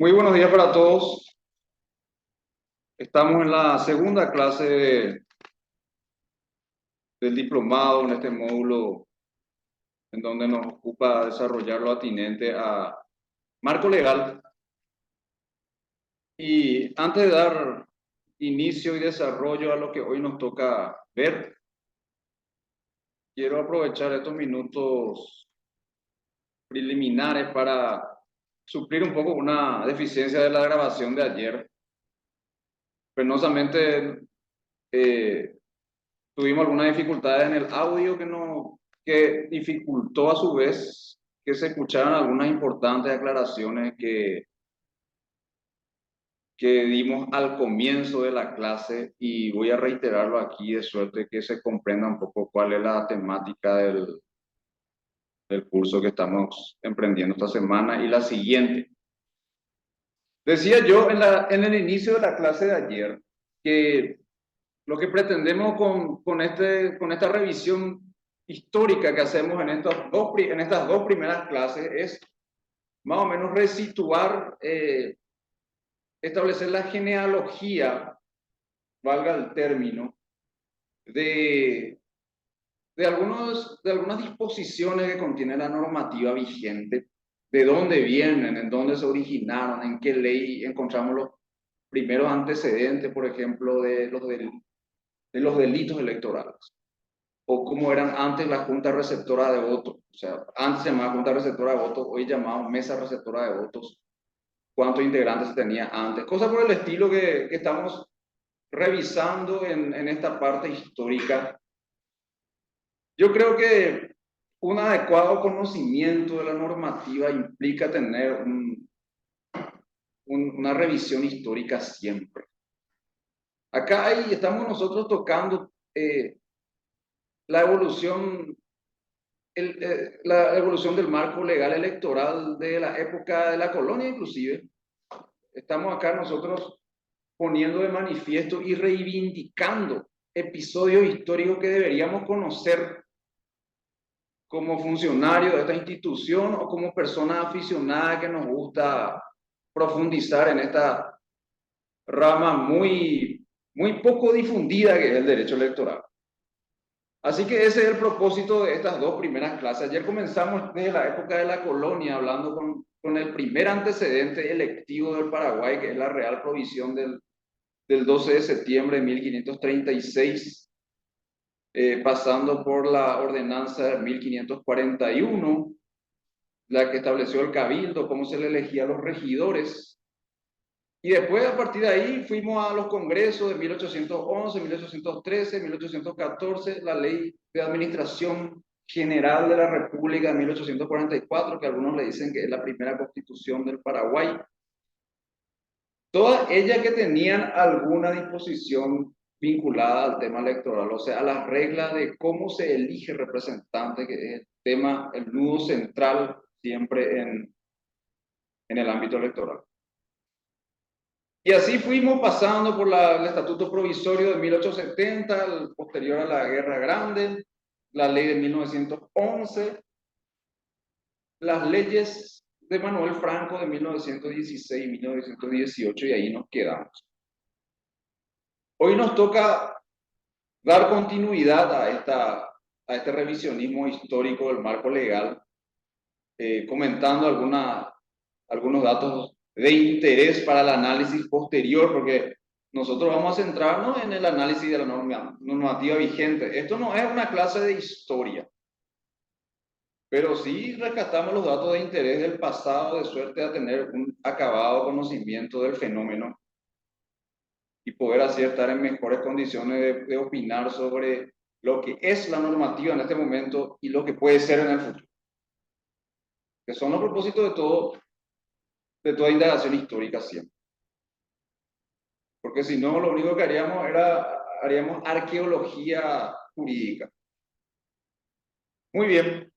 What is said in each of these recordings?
Muy buenos días para todos. Estamos en la segunda clase del diplomado en este módulo en donde nos ocupa desarrollar lo atinente a marco legal. Y antes de dar inicio y desarrollo a lo que hoy nos toca ver, quiero aprovechar estos minutos preliminares para suplir un poco una deficiencia de la grabación de ayer. Penosamente, tuvimos algunas dificultades en el audio que dificultó a su vez que se escucharan algunas importantes aclaraciones que dimos al comienzo de la clase, y voy a reiterarlo aquí de suerte que se comprenda un poco cuál es la temática del curso que estamos emprendiendo esta semana y la siguiente. Decía yo en el inicio de la clase de ayer que lo que pretendemos con esta revisión histórica que hacemos en estas dos primeras clases es más o menos resituar, establecer la genealogía, valga el término, de, de algunas disposiciones que contiene la normativa vigente, de dónde vienen, en dónde se originaron, en qué ley encontramos los primeros antecedentes, por ejemplo, de los delitos electorales, o cómo eran antes la Junta Receptora de Votos. O sea, antes se llamaba Junta Receptora de Votos, hoy llamamos Mesa Receptora de Votos. ¿Cuántos integrantes se tenía antes? Cosas por el estilo que estamos revisando en esta parte histórica. Yo creo que un adecuado conocimiento de la normativa implica tener una revisión histórica siempre. Acá estamos nosotros tocando la evolución la evolución del marco legal electoral de la época de la colonia, inclusive. Estamos acá nosotros poniendo de manifiesto y reivindicando episodios históricos que deberíamos conocer como funcionarios de esta institución o como personas aficionadas que nos gusta profundizar en esta rama muy poco difundida que es el derecho electoral. Así que ese es el propósito de estas dos primeras clases. Ayer comenzamos desde la época de la colonia, hablando con el primer antecedente electivo del Paraguay, que es la Real Provisión del 12 de septiembre de 1536, pasando por la ordenanza de 1541, la que estableció el cabildo, cómo se le elegía a los regidores. Y después, a partir de ahí, fuimos a los congresos de 1811, 1813, 1814, la Ley de Administración General de la República de 1844, que algunos le dicen que es la primera constitución del Paraguay. Todas ellas que tenían alguna disposición vinculada al tema electoral, o sea, a las reglas de cómo se elige representante, que es el tema, el nudo central siempre en el ámbito electoral. Y así fuimos pasando por el Estatuto Provisorio de 1870, el posterior a la Guerra Grande, la ley de 1911, las leyes de Manuel Franco de 1916 y 1918, y ahí nos quedamos. Hoy nos toca dar continuidad a este revisionismo histórico del marco legal, comentando algunos datos de interés para el análisis posterior, porque nosotros vamos a centrarnos en el análisis de la normativa vigente. Esto no es una clase de historia, pero sí rescatamos los datos de interés del pasado, de suerte a tener un acabado conocimiento del fenómeno y poder así estar en mejores condiciones de opinar sobre lo que es la normativa en este momento y lo que puede ser en el futuro, que son los propósitos de toda indagación histórica siempre. Porque si no, lo único que haríamos arqueología jurídica. Muy bien.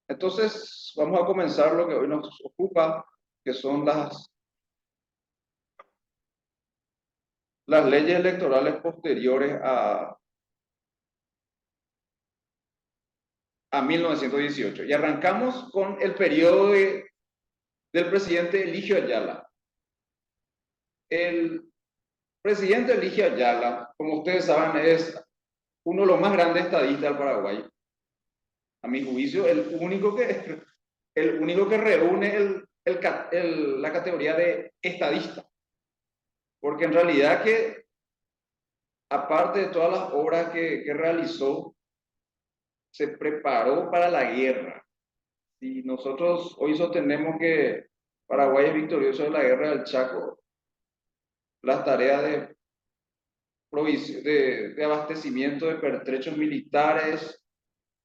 Entonces, vamos a comenzar lo que hoy nos ocupa, que son las leyes electorales posteriores a 1918. Y arrancamos con el periodo del presidente Eligio Ayala. El presidente Eligio Ayala, como ustedes saben, es uno de los más grandes estadistas del Paraguay. A mi juicio, el único que reúne la categoría de estadista. Porque en realidad que, aparte de todas las obras que realizó, se preparó para la guerra. Si nosotros hoy sostenemos que Paraguay es victorioso de la guerra del Chaco, las tareas de abastecimiento de pertrechos militares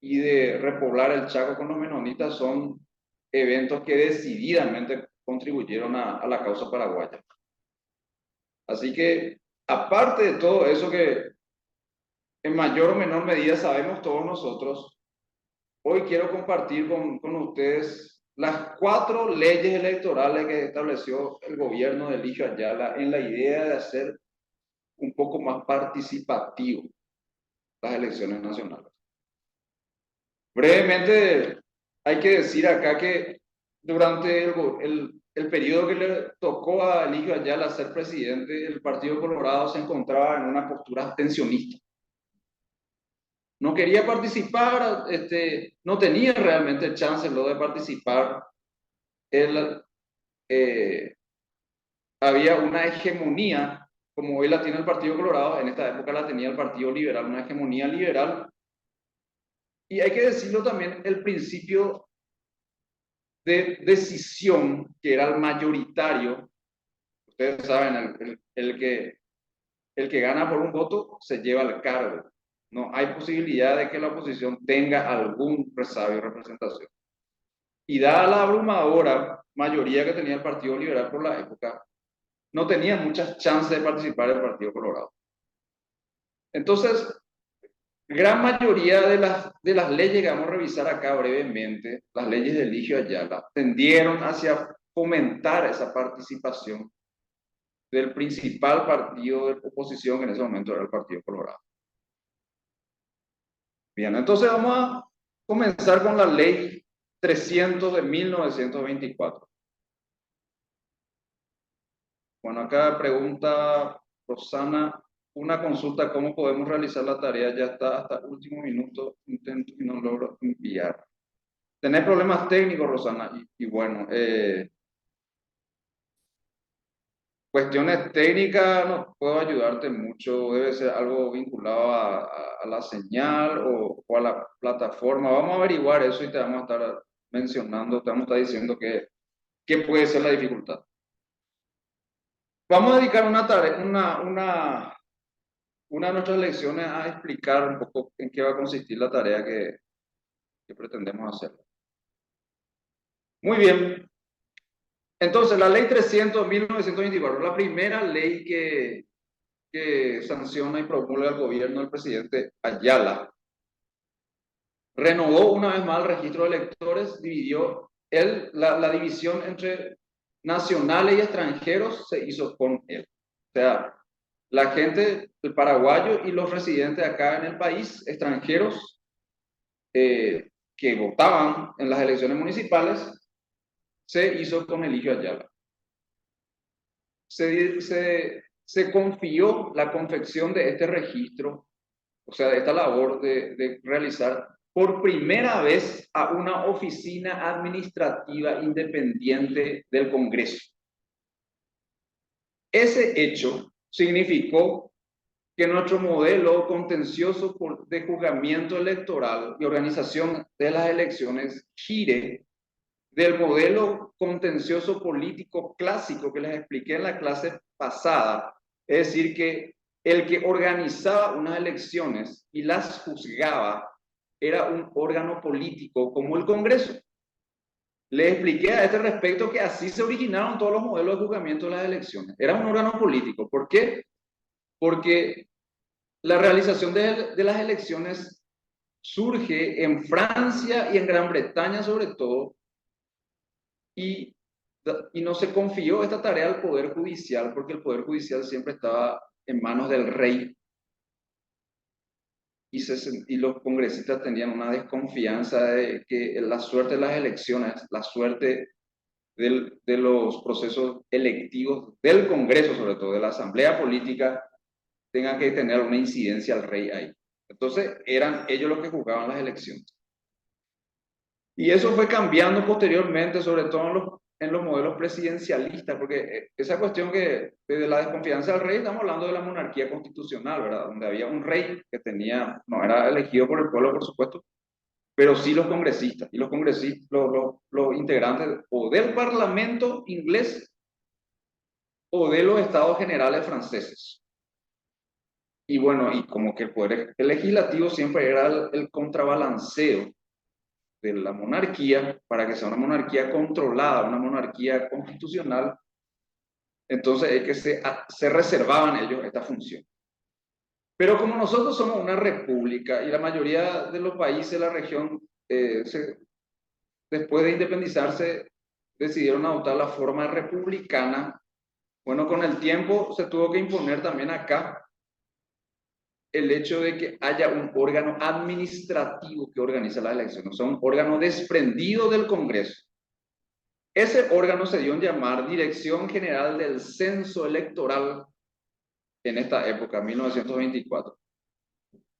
y de repoblar el Chaco con los menonitas son eventos que decididamente contribuyeron a la causa paraguaya. Así que, aparte de todo eso que en mayor o menor medida sabemos todos nosotros, hoy quiero compartir con ustedes las 4 leyes electorales que estableció el gobierno de Eligio Ayala en la idea de hacer un poco más participativo las elecciones nacionales. Brevemente, hay que decir acá que durante el periodo que le tocó a Eligio Ayala ser presidente, el Partido Colorado se encontraba en una postura abstencionista. No quería participar, no tenía realmente chance de participar. Había una hegemonía, como hoy la tiene el Partido Colorado, en esta época la tenía el Partido Liberal, una hegemonía liberal. Y hay que decirlo también, el principio de decisión, que era el mayoritario, ustedes saben, el que gana por un voto se lleva el cargo. No hay posibilidad de que la oposición tenga algún resabio de representación. Y dada la abrumadora mayoría que tenía el Partido Liberal por la época, no tenía muchas chances de participar del Partido Colorado. Entonces, gran mayoría de las leyes que vamos a revisar acá brevemente, las leyes de Eligio Ayala, tendieron hacia fomentar esa participación del principal partido de oposición, que en ese momento era el Partido Colorado. Bien, entonces vamos a comenzar con la ley 300 de 1924. Bueno, acá pregunta Rosana, una consulta, ¿cómo podemos realizar la tarea? Ya está hasta el último minuto, intento y no logro enviar. ¿Tenés problemas técnicos, Rosana? Y bueno, cuestiones técnicas no puedo ayudarte mucho, debe ser algo vinculado a la señal o a la plataforma. Vamos a averiguar eso y te vamos a estar mencionando, te vamos a estar diciendo qué puede ser la dificultad. Vamos a dedicar una de nuestras lecciones a explicar un poco en qué va a consistir la tarea que pretendemos hacer. Muy bien. Entonces, la ley 300 de 1924, la primera ley que sanciona y promulga el gobierno del presidente Ayala, renovó una vez más el registro de electores, dividió la división entre nacionales y extranjeros se hizo con él. O sea, la gente, el paraguayo y los residentes acá en el país, extranjeros, que votaban en las elecciones municipales, se hizo con Eligio Ayala. Se confió la confección de este registro, o sea, de esta labor de realizar por primera vez a una oficina administrativa independiente del Congreso. Ese hecho significó que nuestro modelo contencioso de juzgamiento electoral y organización de las elecciones gire del modelo contencioso político clásico que les expliqué en la clase pasada, es decir, que el que organizaba unas elecciones y las juzgaba era un órgano político como el Congreso. Les expliqué a este respecto que así se originaron todos los modelos de juzgamiento de las elecciones. Era un órgano político. ¿Por qué? Porque la realización de las elecciones surge en Francia y en Gran Bretaña sobre todo, y no se confió esta tarea al Poder Judicial, porque el Poder Judicial siempre estaba en manos del rey, y los congresistas tenían una desconfianza de que la suerte de las elecciones, la suerte de los procesos electivos del Congreso, sobre todo de la Asamblea Política, tengan que tener una incidencia al rey ahí. Entonces, eran ellos los que juzgaban las elecciones. Y eso fue cambiando posteriormente, sobre todo en los modelos presidencialistas, porque esa cuestión que desde la desconfianza del rey, estamos hablando de la monarquía constitucional, ¿verdad? Donde había un rey que tenía, no era elegido por el pueblo, por supuesto, pero sí los congresistas, y los congresistas, los integrantes o del Parlamento inglés o de los estados generales franceses. Y bueno, y como que el poder legislativo siempre era el contrabalanceo de la monarquía para que sea una monarquía controlada, una monarquía constitucional. Entonces es que se reservaban ellos esta función. Pero como nosotros somos una república y la mayoría de los países de la región, después de independizarse, decidieron adoptar la forma republicana, bueno, con el tiempo se tuvo que imponer también acá el hecho de que haya un órgano administrativo que organiza las elecciones, o sea, un órgano desprendido del Congreso. Ese órgano se dio en llamar Dirección General del Censo Electoral en esta época, 1924.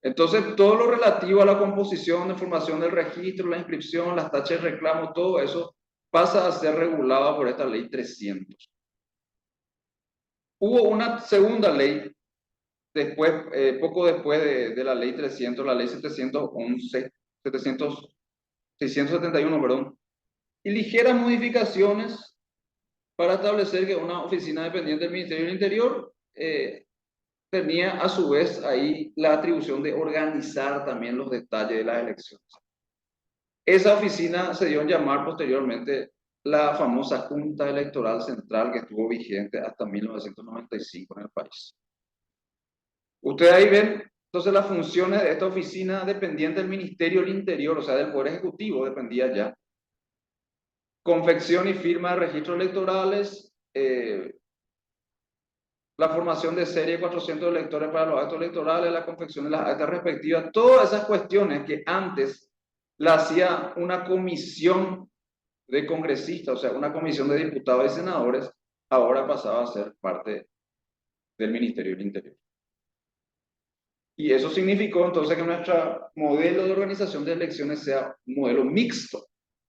Entonces, todo lo relativo a la composición de formación del registro, la inscripción, las tachas de reclamo, todo eso pasa a ser regulado por esta ley 300. Hubo una segunda ley después, poco después de la ley 300, la ley 711, 671, perdón, y ligeras modificaciones para establecer que una oficina dependiente del Ministerio del Interior tenía a su vez ahí la atribución de organizar también los detalles de las elecciones. Esa oficina se dio en llamar posteriormente la famosa Junta Electoral Central, que estuvo vigente hasta 1995 en el país. Ustedes ahí ven entonces las funciones de esta oficina dependiente del Ministerio del Interior, o sea, del Poder Ejecutivo, dependía ya. Confección y firma de registros electorales, la formación de serie de 400 electores para los actos electorales, la confección de las actas respectivas, todas esas cuestiones que antes la hacía una comisión de congresistas, o sea, una comisión de diputados y senadores, ahora pasaba a ser parte del Ministerio del Interior. Y eso significó entonces que nuestro modelo de organización de elecciones sea un modelo mixto.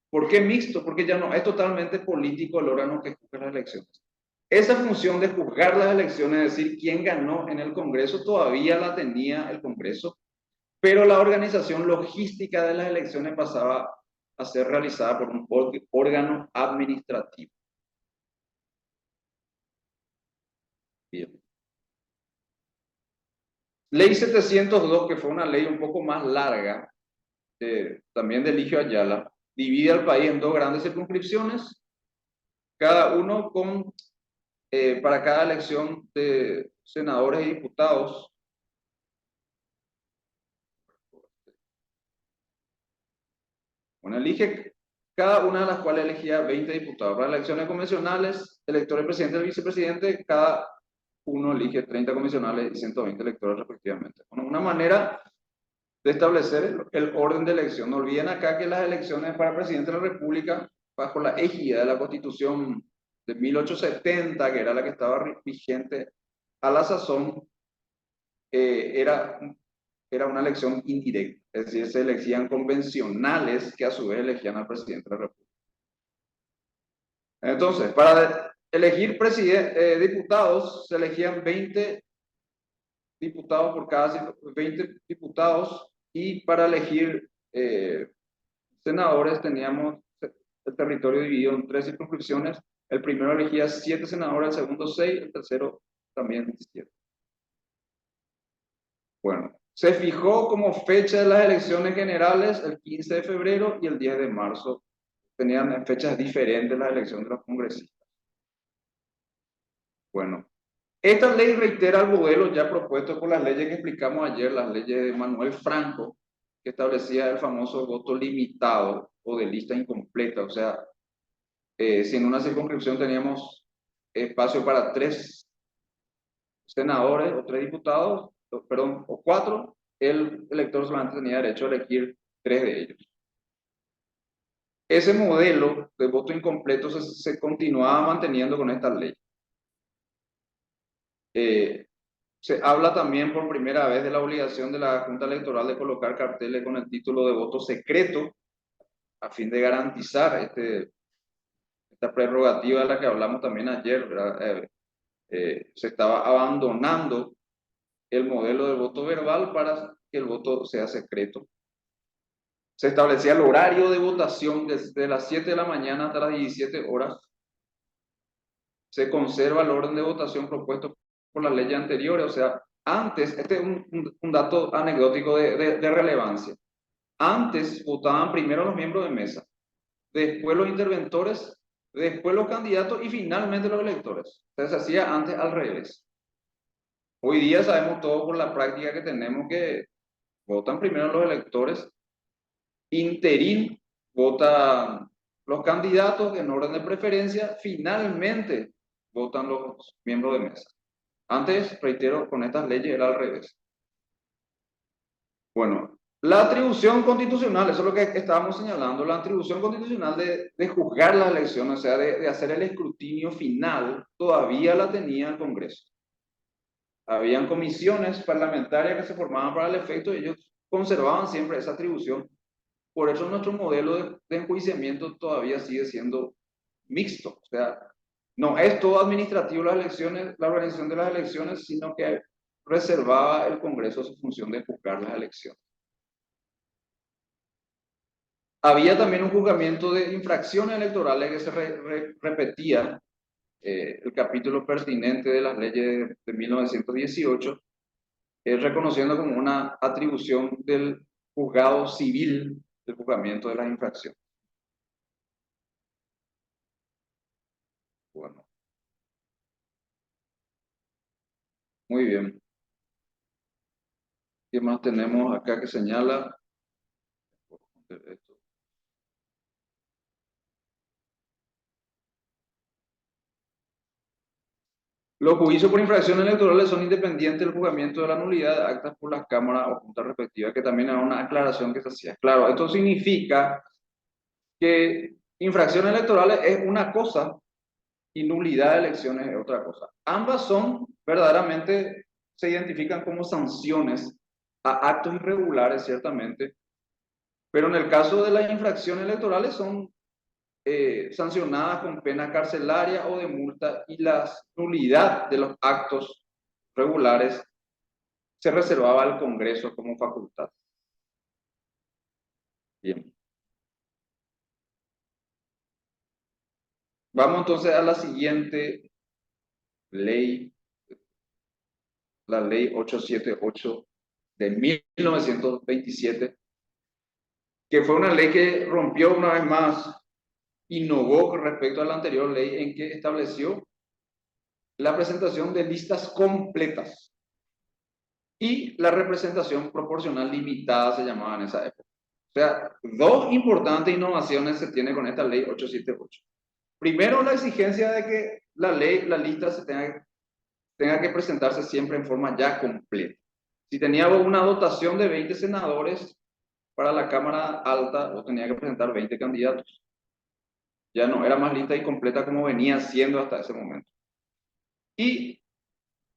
¿Por qué mixto? Porque ya no es totalmente político el órgano que juzga las elecciones. Esa función de juzgar las elecciones, es decir, quién ganó en el Congreso, todavía la tenía el Congreso, pero la organización logística de las elecciones pasaba a ser realizada por un órgano administrativo. Bien. Ley 702, que fue una ley un poco más larga, también de Eligio Ayala, divide al país en dos grandes circunscripciones, cada uno con, para cada elección de senadores y diputados. Bueno, elige cada una de las cuales elegía 20 diputados. Para elecciones convencionales, electores presidente y vicepresidente, cada uno elige 30 convencionales y 120 electores respectivamente. Bueno, una manera de establecer el orden de elección. No olviden acá que las elecciones para presidente de la República, bajo la égida de la Constitución de 1870, que era la que estaba vigente a la sazón, era una elección indirecta, es decir, se elegían convencionales que a su vez elegían al presidente de la República. Entonces, para elegir diputados, se elegían 20 diputados por cada 20 diputados, y para elegir senadores teníamos el territorio dividido en 3 circunscripciones. El primero elegía 7 senadores, el segundo 6, el tercero también 7. Bueno, se fijó como fecha de las elecciones generales el 15 de febrero y el 10 de marzo. Tenían fechas diferentes las elecciones de los congresistas. Bueno, esta ley reitera el modelo ya propuesto por las leyes que explicamos ayer, las leyes de Manuel Franco, que establecía el famoso voto limitado o de lista incompleta. O sea, si en una circunscripción teníamos espacio para 3 senadores o 3 diputados, perdón, o 4, el elector solamente tenía derecho a elegir 3 de ellos. ese modelo de voto incompleto se continuaba manteniendo con esta ley. Se habla también por primera vez de la obligación de la Junta Electoral de colocar carteles con el título de voto secreto a fin de garantizar esta prerrogativa de la que hablamos también ayer, ¿verdad? Se estaba abandonando el modelo del voto verbal para que el voto sea secreto. Se establecía el horario de votación desde las 7 de la mañana hasta las 17 horas. Se conserva el orden de votación propuesto por las leyes anteriores. O sea, antes, este es un dato anecdótico de relevancia. Antes votaban primero los miembros de mesa, después los interventores, después los candidatos y finalmente los electores. Entonces se hacía antes al revés. Hoy día sabemos todo por la práctica que tenemos que votan primero los electores, interín votan los candidatos en orden de preferencia, finalmente votan los miembros de mesa. Antes, reitero, con estas leyes era al revés. Bueno, la atribución constitucional, eso es lo que estábamos señalando, la atribución constitucional de juzgar las elecciones, o sea, de hacer el escrutinio final, todavía la tenía el Congreso. Habían comisiones parlamentarias que se formaban para el efecto y ellos conservaban siempre esa atribución. Por eso nuestro modelo de enjuiciamiento todavía sigue siendo mixto. O sea, no es todo administrativo las elecciones, la organización de las elecciones, sino que reservaba el Congreso su función de juzgar las elecciones. Había también un juzgamiento de infracciones electorales que se repetía el capítulo pertinente de las leyes de 1918, reconociendo como una atribución del juzgado civil del juzgamiento de las infracciones. Bueno, muy bien. ¿Qué más tenemos acá que señala? Los juicios por infracciones electorales son independientes del juzgamiento de la nulidad de actas por las cámaras o juntas respectivas, que también era una aclaración que se hacía. Claro, esto significa que infracciones electorales es una cosa y nulidad de elecciones es otra cosa. Ambas son verdaderamente, se identifican como sanciones a actos irregulares, ciertamente, pero en el caso de las infracciones electorales son sancionadas con pena carcelaria o de multa, y la nulidad de los actos regulares se reservaba al Congreso como facultad. Bien. Vamos entonces a la siguiente ley, la ley 878 de 1927, que fue una ley que rompió una vez más, innovó con respecto a la anterior ley en que estableció la presentación de listas completas y la representación proporcional limitada, se llamaba en esa época. O sea, dos importantes innovaciones se tiene con esta ley 878. Primero, la exigencia de que la lista tenga que presentarse siempre en forma ya completa. Si teníamos una dotación de 20 senadores para la Cámara Alta, o tenía que presentar 20 candidatos. Ya no era más lista y completa como venía siendo hasta ese momento. Y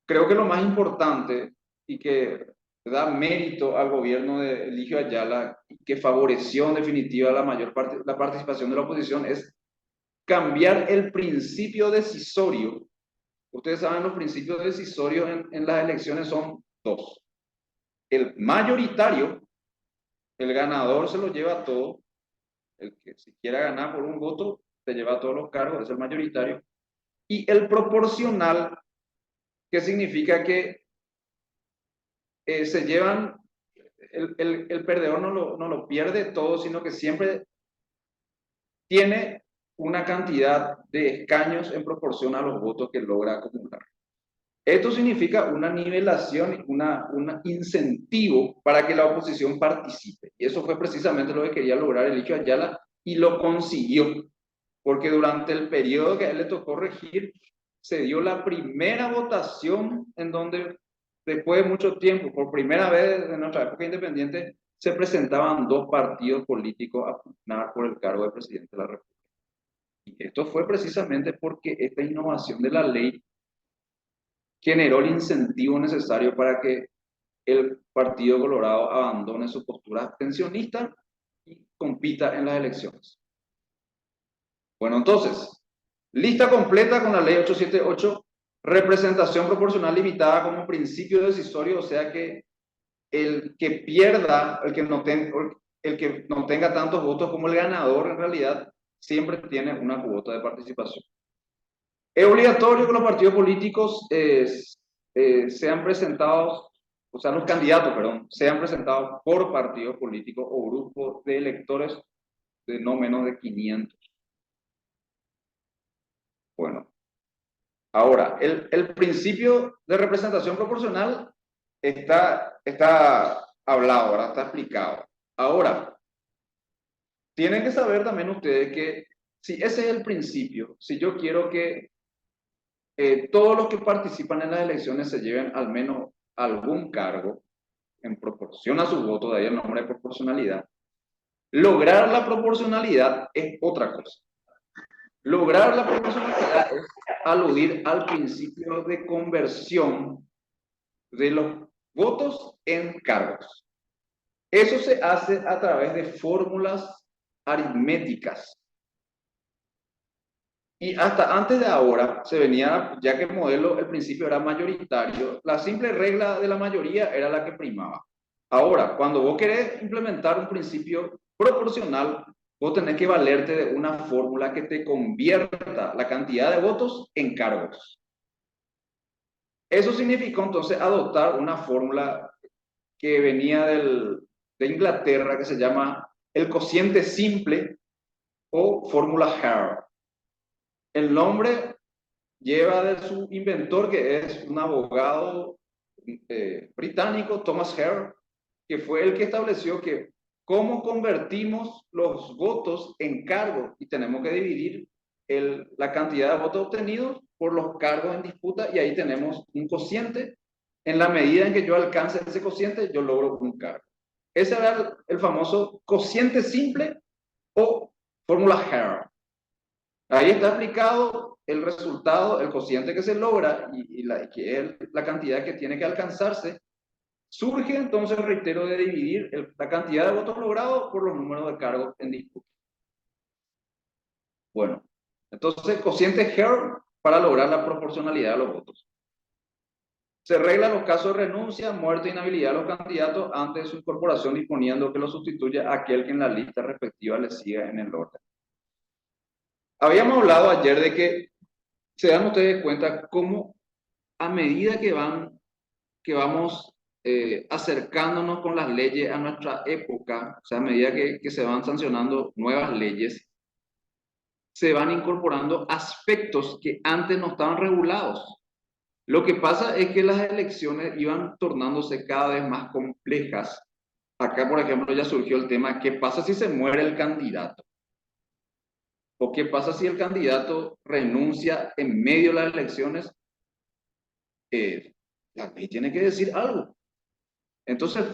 creo que lo más importante y que da mérito al gobierno de Eligio Ayala y que favoreció en definitiva la participación de la oposición es cambiar el principio decisorio. Ustedes saben, los principios decisorios en las elecciones son dos. El mayoritario, el ganador se lo lleva todo. El que si quiera ganar por un voto, se lleva todos los cargos, es el mayoritario. Y el proporcional, que significa que se llevan, el perdedor no lo pierde todo, sino que siempre tiene una cantidad de escaños en proporción a los votos que logra acumular. Esto significa una nivelación y un incentivo para que la oposición participe. Y eso fue precisamente lo que quería lograr Eligio Ayala y lo consiguió. Porque durante el periodo que a él le tocó regir, se dio la primera votación en donde, después de mucho tiempo, por primera vez en nuestra época independiente, se presentaban dos partidos políticos a pugnar por el cargo de presidente de la República. Y esto fue precisamente porque esta innovación de la ley generó el incentivo necesario para que el Partido Colorado abandone su postura abstencionista y compita en las elecciones. Bueno, entonces, lista completa con la ley 878, representación proporcional limitada como principio decisorio, o sea que el que pierda, el que no tenga tantos votos como el ganador, en realidad, siempre tiene una cuota de participación. Es obligatorio que los partidos políticos sean presentados, o sea, los candidatos, perdón, sean presentados por partidos políticos o grupos de electores de no menos de 500. Bueno, ahora, el principio de representación proporcional está hablado, ¿verdad? Está explicado. Ahora, tienen que saber también ustedes que si ese es el principio, si yo quiero que todos los que participan en las elecciones se lleven al menos algún cargo en proporción a su voto, de ahí el nombre de proporcionalidad, lograr la proporcionalidad es otra cosa. Lograr la proporcionalidad es aludir al principio de conversión de los votos en cargos. Eso se hace a través de fórmulas aritméticas. Y hasta antes de ahora se venía, ya que el modelo, el principio era mayoritario, la simple regla de la mayoría era la que primaba. Ahora, cuando vos querés implementar un principio proporcional, vos tenés que valerte de una fórmula que te convierta la cantidad de votos en cargos. Eso significó entonces adoptar una fórmula que venía de Inglaterra, que se llama el cociente simple o fórmula Hare. El nombre lleva de su inventor, que es un abogado británico, Thomas Hare, que fue el que estableció que cómo convertimos los votos en cargos y tenemos que dividir la cantidad de votos obtenidos por los cargos en disputa y ahí tenemos un cociente. En la medida en que yo alcance ese cociente, yo logro un cargo. Ese era el famoso cociente simple o fórmula Hare. Ahí está aplicado el resultado, el cociente que se logra que es la cantidad que tiene que alcanzarse. Surge entonces, reitero, de dividir la cantidad de votos logrados por los números de cargos en disputa. Bueno, entonces cociente Hare para lograr la proporcionalidad de los votos. Se reglan los casos de renuncia, muerte e inhabilidad de los candidatos antes de su incorporación, disponiendo que lo sustituya aquel que en la lista respectiva le siga en el orden. Habíamos hablado ayer de que se dan ustedes cuenta cómo a medida que vamos acercándonos con las leyes a nuestra época, o sea, a medida que se van sancionando nuevas leyes, se van incorporando aspectos que antes no estaban regulados. Lo que pasa es que las elecciones iban tornándose cada vez más complejas. Acá, por ejemplo, ya surgió el tema, ¿qué pasa si se muere el candidato? ¿O qué pasa si el candidato renuncia en medio de las elecciones? La ley tiene que decir algo. Entonces,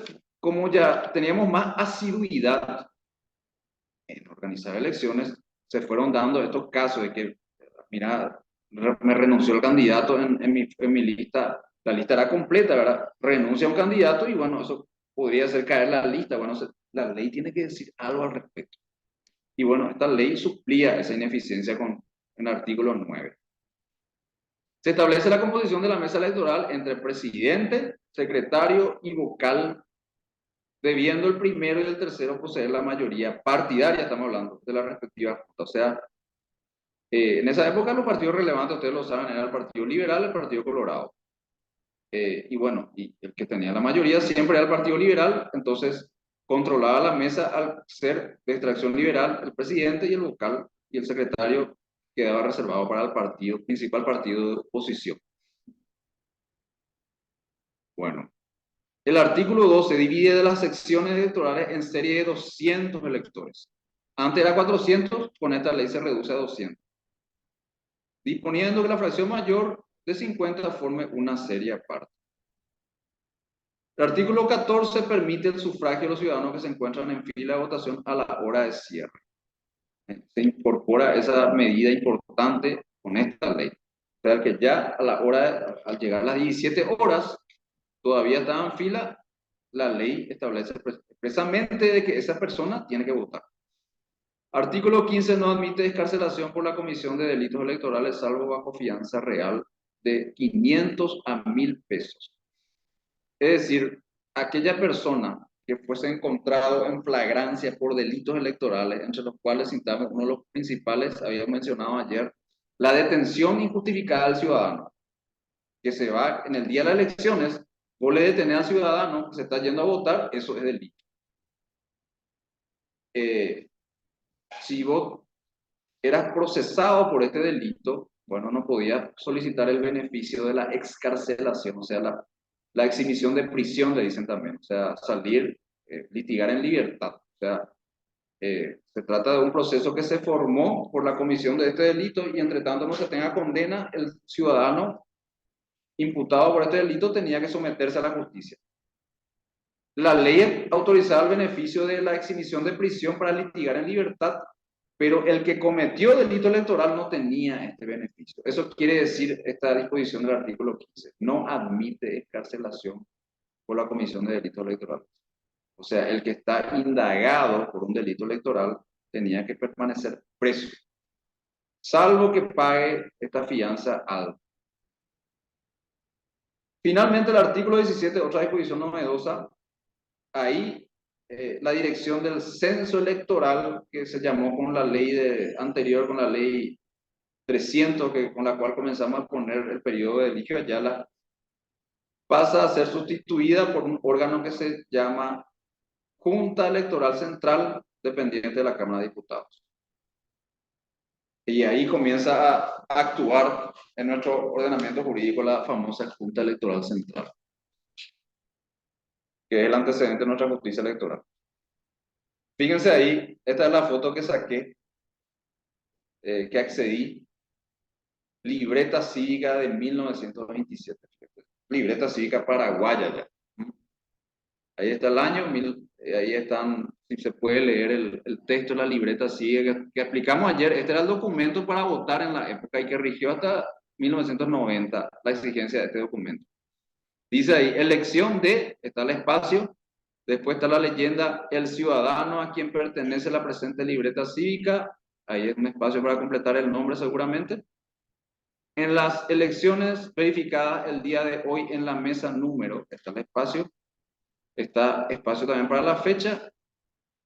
como ya teníamos más asiduidad en organizar elecciones, se fueron dando estos casos de que, mira, me renunció el candidato en mi lista, la lista era completa, ¿verdad? Renuncia un candidato y bueno, eso podría hacer caer la lista. Bueno, la ley tiene que decir algo al respecto. Y bueno, esta ley suplía esa ineficiencia con el artículo 9. Se establece la composición de la mesa electoral entre presidente, secretario y vocal, debiendo el primero y el tercero poseer la mayoría partidaria, estamos hablando, de la respectiva junta. O sea, en esa época los partidos relevantes, ustedes lo saben, era el Partido Liberal y el Partido Colorado. Y bueno, y el que tenía la mayoría siempre era el Partido Liberal, entonces controlaba la mesa al ser de extracción liberal el presidente y el vocal y el secretario quedaba reservado para el partido, principal partido de oposición. Bueno, el artículo 12 divide de las secciones electorales en serie de 200 electores. Antes era 400, con esta ley se reduce a 200. Disponiendo que la fracción mayor de 50 forme una serie aparte. El artículo 14 permite el sufragio de los ciudadanos que se encuentran en fila de votación a la hora de cierre. Se incorpora esa medida importante con esta ley. O sea, que ya a la hora, al llegar a las 17 horas, todavía estaba en fila, la ley establece expresamente de que esa persona tiene que votar. Artículo 15 no admite excarcelación por la comisión de delitos electorales salvo bajo fianza real de 500 a 1000 pesos. Es decir, aquella persona que fuese encontrado en flagrancia por delitos electorales, entre los cuales citamos uno de los principales, había mencionado ayer, la detención injustificada del ciudadano, que se va en el día de las elecciones, vos le detenés al ciudadano que se está yendo a votar, eso es delito. Si vos eras procesado por este delito, bueno, no podías solicitar el beneficio de la excarcelación, o sea, la exhibición de prisión, le dicen también, o sea, salir, litigar en libertad. O sea, se trata de un proceso que se formó por la comisión de este delito y entre tanto no se tenga condena, el ciudadano imputado por este delito tenía que someterse a la justicia. La ley autorizaba el beneficio de la exhibición de prisión para litigar en libertad, pero el que cometió delito electoral no tenía este beneficio. Eso quiere decir esta disposición del artículo 15. No admite excarcelación por la comisión de delitos electorales. O sea, el que está indagado por un delito electoral tenía que permanecer preso, salvo que pague esta fianza alta. Finalmente, el artículo 17, otra disposición novedosa, ahí la dirección del censo electoral que se llamó con la ley anterior, con la ley 300, con la cual comenzamos a poner el periodo de Eligio Ayala, pasa a ser sustituida por un órgano que se llama Junta Electoral Central, dependiente de la Cámara de Diputados. Y ahí comienza a actuar en nuestro ordenamiento jurídico la famosa Junta Electoral Central, que es el antecedente de nuestra justicia electoral. Fíjense ahí, esta es la foto que saqué, que accedí, libreta cívica de 1927, libreta cívica paraguaya ya. Ahí está el año, ahí están, si se puede leer el texto de la libreta cívica que explicamos ayer. Este era el documento para votar en la época y que rigió hasta 1990 la exigencia de este documento. Dice ahí, elección de, está el espacio, después está la leyenda, el ciudadano a quien pertenece la presente libreta cívica, ahí es un espacio para completar el nombre seguramente. En las elecciones verificadas el día de hoy en la mesa número, está el espacio, está espacio también para la fecha,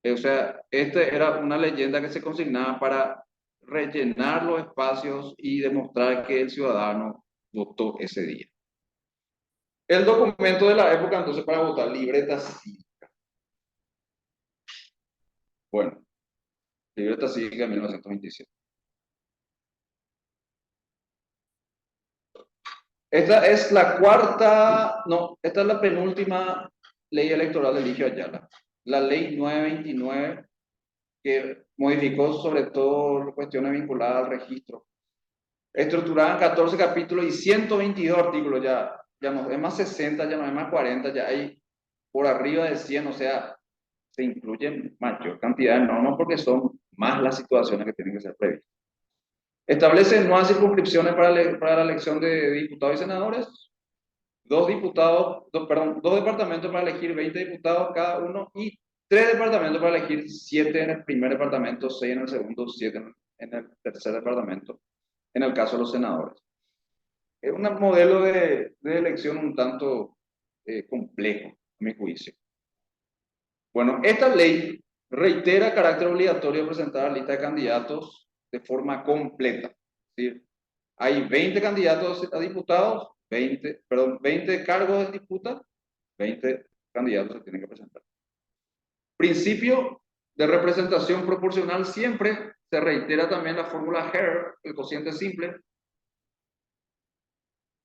o sea, esta era una leyenda que se consignaba para rellenar los espacios y demostrar que el ciudadano votó ese día. El documento de la época, entonces, para votar, libreta cívica. Bueno, libreta cívica 1927. Esta es la cuarta, no, esta es la penúltima ley electoral de Eligio Ayala. La ley 929, que modificó sobre todo cuestiones vinculadas al registro. Estructurada en 14 capítulos y 122 artículos, ya no es más 60, ya no es más 40, ya hay por arriba de 100, o sea, se incluyen mayor cantidad de normas porque son más las situaciones que tienen que ser previstas. Establece nuevas circunscripciones para la elección de diputados y senadores, dos departamentos para elegir 20 diputados cada uno y 3 departamentos para elegir 7 en el primer departamento, 6 en el segundo, 7 en el tercer departamento, en el caso de los senadores. Es un modelo de elección un tanto complejo, a mi juicio. Bueno, esta ley reitera carácter obligatorio de presentar la lista de candidatos de forma completa. Es decir, hay 20 candidatos a diputados, 20 cargos de disputa, 20 candidatos se tienen que presentar. Principio de representación proporcional siempre, se reitera también la fórmula Hare, el cociente simple.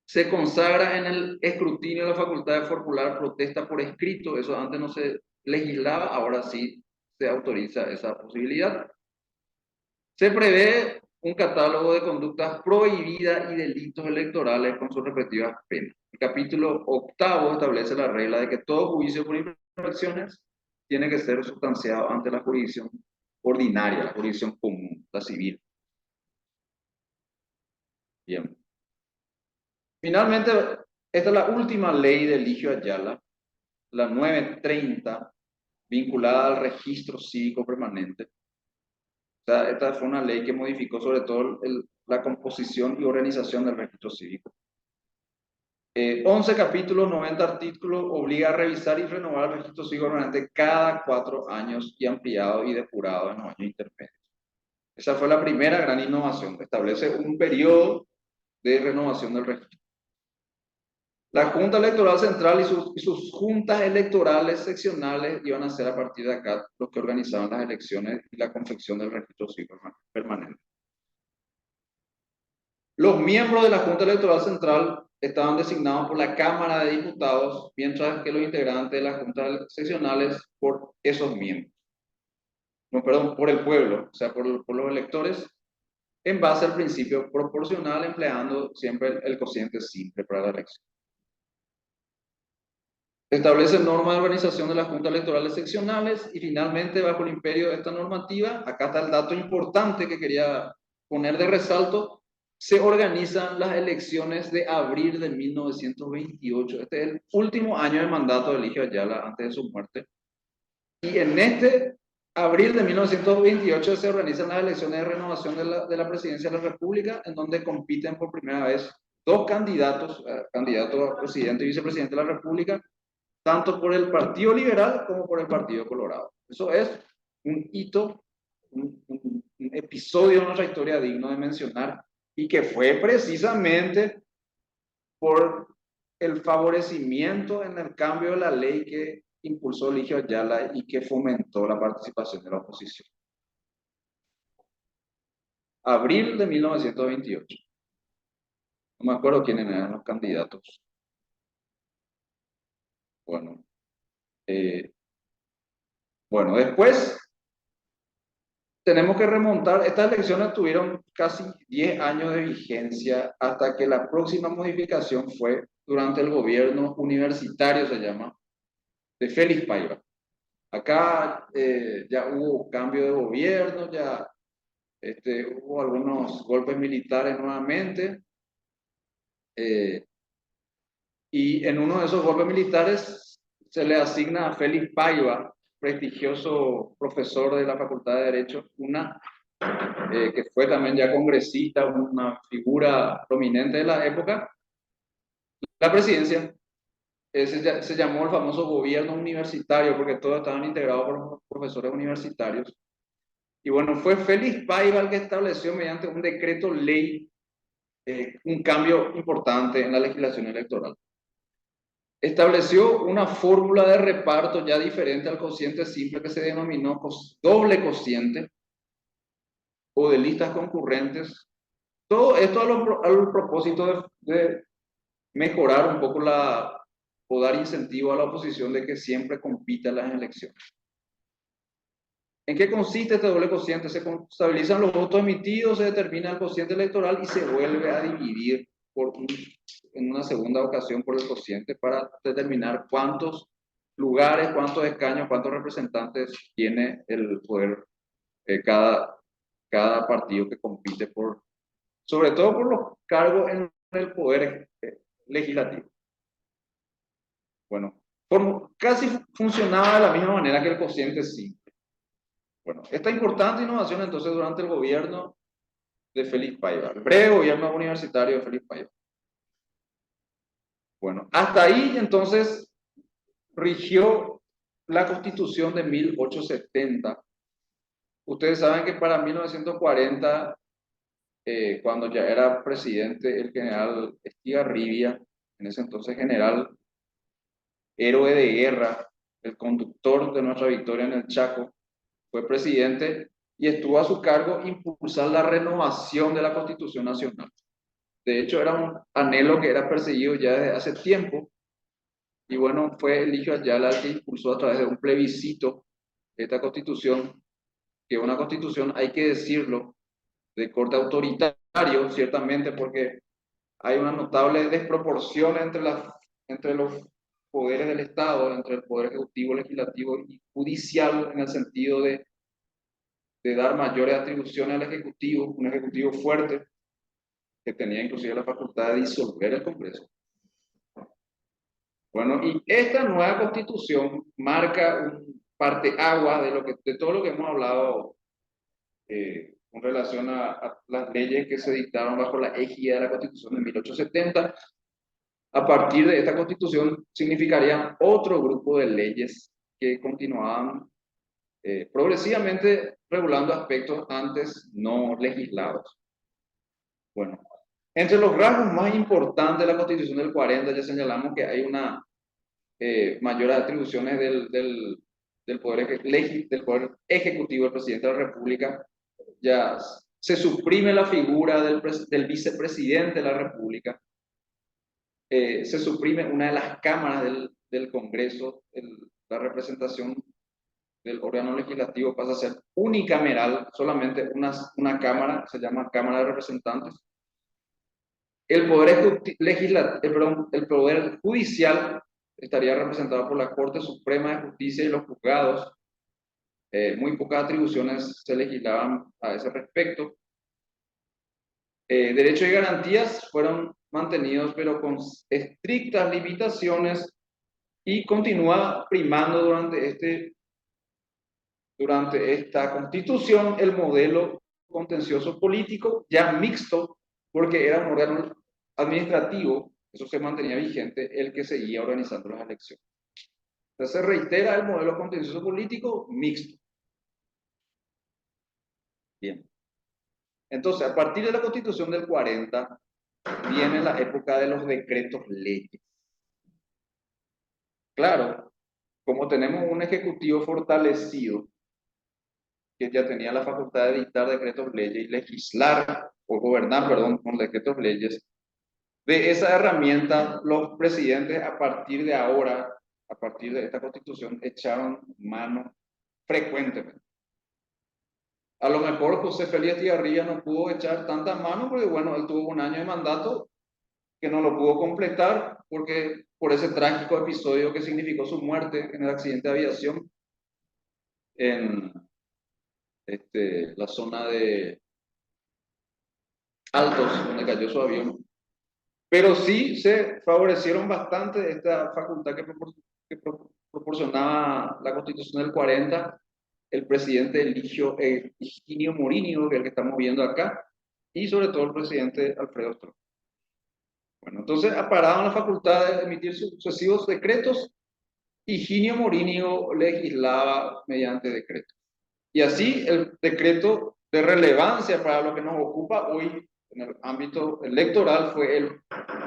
Se consagra en el escrutinio la facultad de formular protesta por escrito, eso antes no se legislaba, ahora sí se autoriza esa posibilidad. Se prevé un catálogo de conductas prohibidas y delitos electorales con sus respectivas penas. El capítulo 8 establece la regla de que todo juicio por infracciones tiene que ser sustanciado ante la jurisdicción ordinaria, la jurisdicción común, la civil. Bien. Finalmente, esta es la última ley de Eligio Ayala, la 930, vinculada al registro cívico permanente. O sea, esta fue una ley que modificó sobre todo la composición y organización del registro cívico. 11 capítulos, 90 artículos, obliga a revisar y renovar el registro cívico permanente cada 4 años y ampliado y depurado en los años intermedios. Esa fue la primera gran innovación, establece un periodo de renovación del registro. La Junta Electoral Central y sus juntas electorales seccionales iban a ser a partir de acá los que organizaban las elecciones y la confección del registro cívico permanente. Los miembros de la Junta Electoral Central estaban designados por la Cámara de Diputados, mientras que los integrantes de las juntas seccionales por esos miembros. No, perdón, por el pueblo, o sea, por los electores, en base al principio proporcional, empleando siempre el cociente simple para la elección. Establece normas de organización de las juntas electorales seccionales y finalmente, bajo el imperio de esta normativa, acá está el dato importante que quería poner de resalto, se organizan las elecciones de abril de 1928. Este es el último año de mandato de Eligio Ayala antes de su muerte. Y en este abril de 1928 se organizan las elecciones de renovación de la presidencia de la República, en donde compiten por primera vez dos candidatos, candidato a presidente y vicepresidente de la República, tanto por el Partido Liberal como por el Partido Colorado. Eso es un hito, un episodio de nuestra historia digno de mencionar y que fue precisamente por el favorecimiento en el cambio de la ley que impulsó Eligio Ayala y que fomentó la participación de la oposición. Abril de 1928. No me acuerdo quiénes eran los candidatos. Bueno, después tenemos que remontar, estas elecciones tuvieron casi 10 años de vigencia hasta que la próxima modificación fue durante el gobierno universitario, se llama, de Félix Paiva. Acá ya hubo cambio de gobierno, ya hubo algunos golpes militares nuevamente, y en uno de esos golpes militares se le asigna a Félix Paiva, prestigioso profesor de la Facultad de Derecho, que fue también ya congresista, una figura prominente de la época, la presidencia. Se llamó el famoso gobierno universitario porque todos estaban integrados por profesores universitarios. Y bueno, fue Félix Paiva el que estableció mediante un decreto ley un cambio importante en la legislación electoral. Estableció una fórmula de reparto ya diferente al cociente simple que se denominó doble cociente o de listas concurrentes. Todo esto al propósito de mejorar un poco o dar incentivo a la oposición de que siempre compita en las elecciones. ¿En qué consiste este doble cociente? Se contabilizan los votos emitidos, se determina el cociente electoral y se vuelve a dividir en una segunda ocasión por el cociente para determinar cuántos lugares, cuántos escaños, cuántos representantes tiene el poder cada partido que compite sobre todo por los cargos en el poder legislativo. Bueno, casi funcionaba de la misma manera que el cociente simple. Bueno, esta importante innovación entonces durante el gobierno de Félix Paiva, el breve gobierno universitario de Félix Paiva. Bueno, hasta ahí entonces rigió la Constitución de 1870. Ustedes saben que para 1940, cuando ya era presidente el general Estigarribia, en ese entonces general, héroe de guerra, el conductor de nuestra victoria en el Chaco, fue presidente y estuvo a su cargo impulsar la renovación de la Constitución Nacional. De hecho, era un anhelo que era perseguido ya desde hace tiempo. Y bueno, fue Eligio Ayala el que impulsó a través de un plebiscito esta constitución, que es una constitución, hay que decirlo, de corte autoritario, ciertamente, porque hay una notable desproporción entre los poderes del Estado, entre el poder ejecutivo, legislativo y judicial, en el sentido de dar mayores atribuciones al ejecutivo, un ejecutivo fuerte que tenía inclusive la facultad de disolver el Congreso. Bueno, y esta nueva constitución marca un parteaguas de todo lo que hemos hablado con relación a las leyes que se dictaron bajo la égida de la Constitución de 1870. A partir de esta constitución significaría otro grupo de leyes que continuaban progresivamente regulando aspectos antes no legislados. Bueno, entre los rasgos más importantes de la Constitución del 40 ya señalamos que hay una mayores atribuciones del poder ejecutivo del presidente de la República. Ya se suprime la figura del vicepresidente de la República. Se suprime una de las cámaras del Congreso, la representación del órgano legislativo pasa a ser unicameral, solamente una cámara, se llama Cámara de Representantes. El el poder judicial estaría representado por la Corte Suprema de Justicia y los juzgados. Muy pocas atribuciones se legislaban a ese respecto. Derechos y garantías fueron mantenidos, pero con estrictas limitaciones, y continúa primando durante esta constitución el modelo contencioso político, ya mixto, porque era un órgano administrativo, eso se mantenía vigente, el que seguía organizando las elecciones. Entonces se reitera el modelo contencioso político mixto. Bien. Entonces, a partir de la Constitución del 40, viene la época de los decretos leyes. Claro, como tenemos un ejecutivo fortalecido, que ya tenía la facultad de dictar decretos leyes y legislar, o gobernar, perdón, con decretos leyes, de esa herramienta los presidentes a partir de ahora, a partir de esta Constitución, echaron mano frecuentemente. A lo mejor José Félix Estigarribia no pudo echar tanta mano porque, bueno, él tuvo un año de mandato que no lo pudo completar porque por ese trágico episodio que significó su muerte en el accidente de aviación en la zona de Altos, donde cayó su avión. Pero sí se favorecieron bastante esta facultad que proporcionaba la Constitución del 40, el presidente Higinio Morínigo, que es el que estamos viendo acá, y sobre todo el presidente Alfredo Stroessner. Bueno, entonces aparaban la facultad de emitir sucesivos decretos. Higinio Morínigo legislaba mediante decreto. Y así el decreto de relevancia para lo que nos ocupa hoy en el ámbito electoral fue el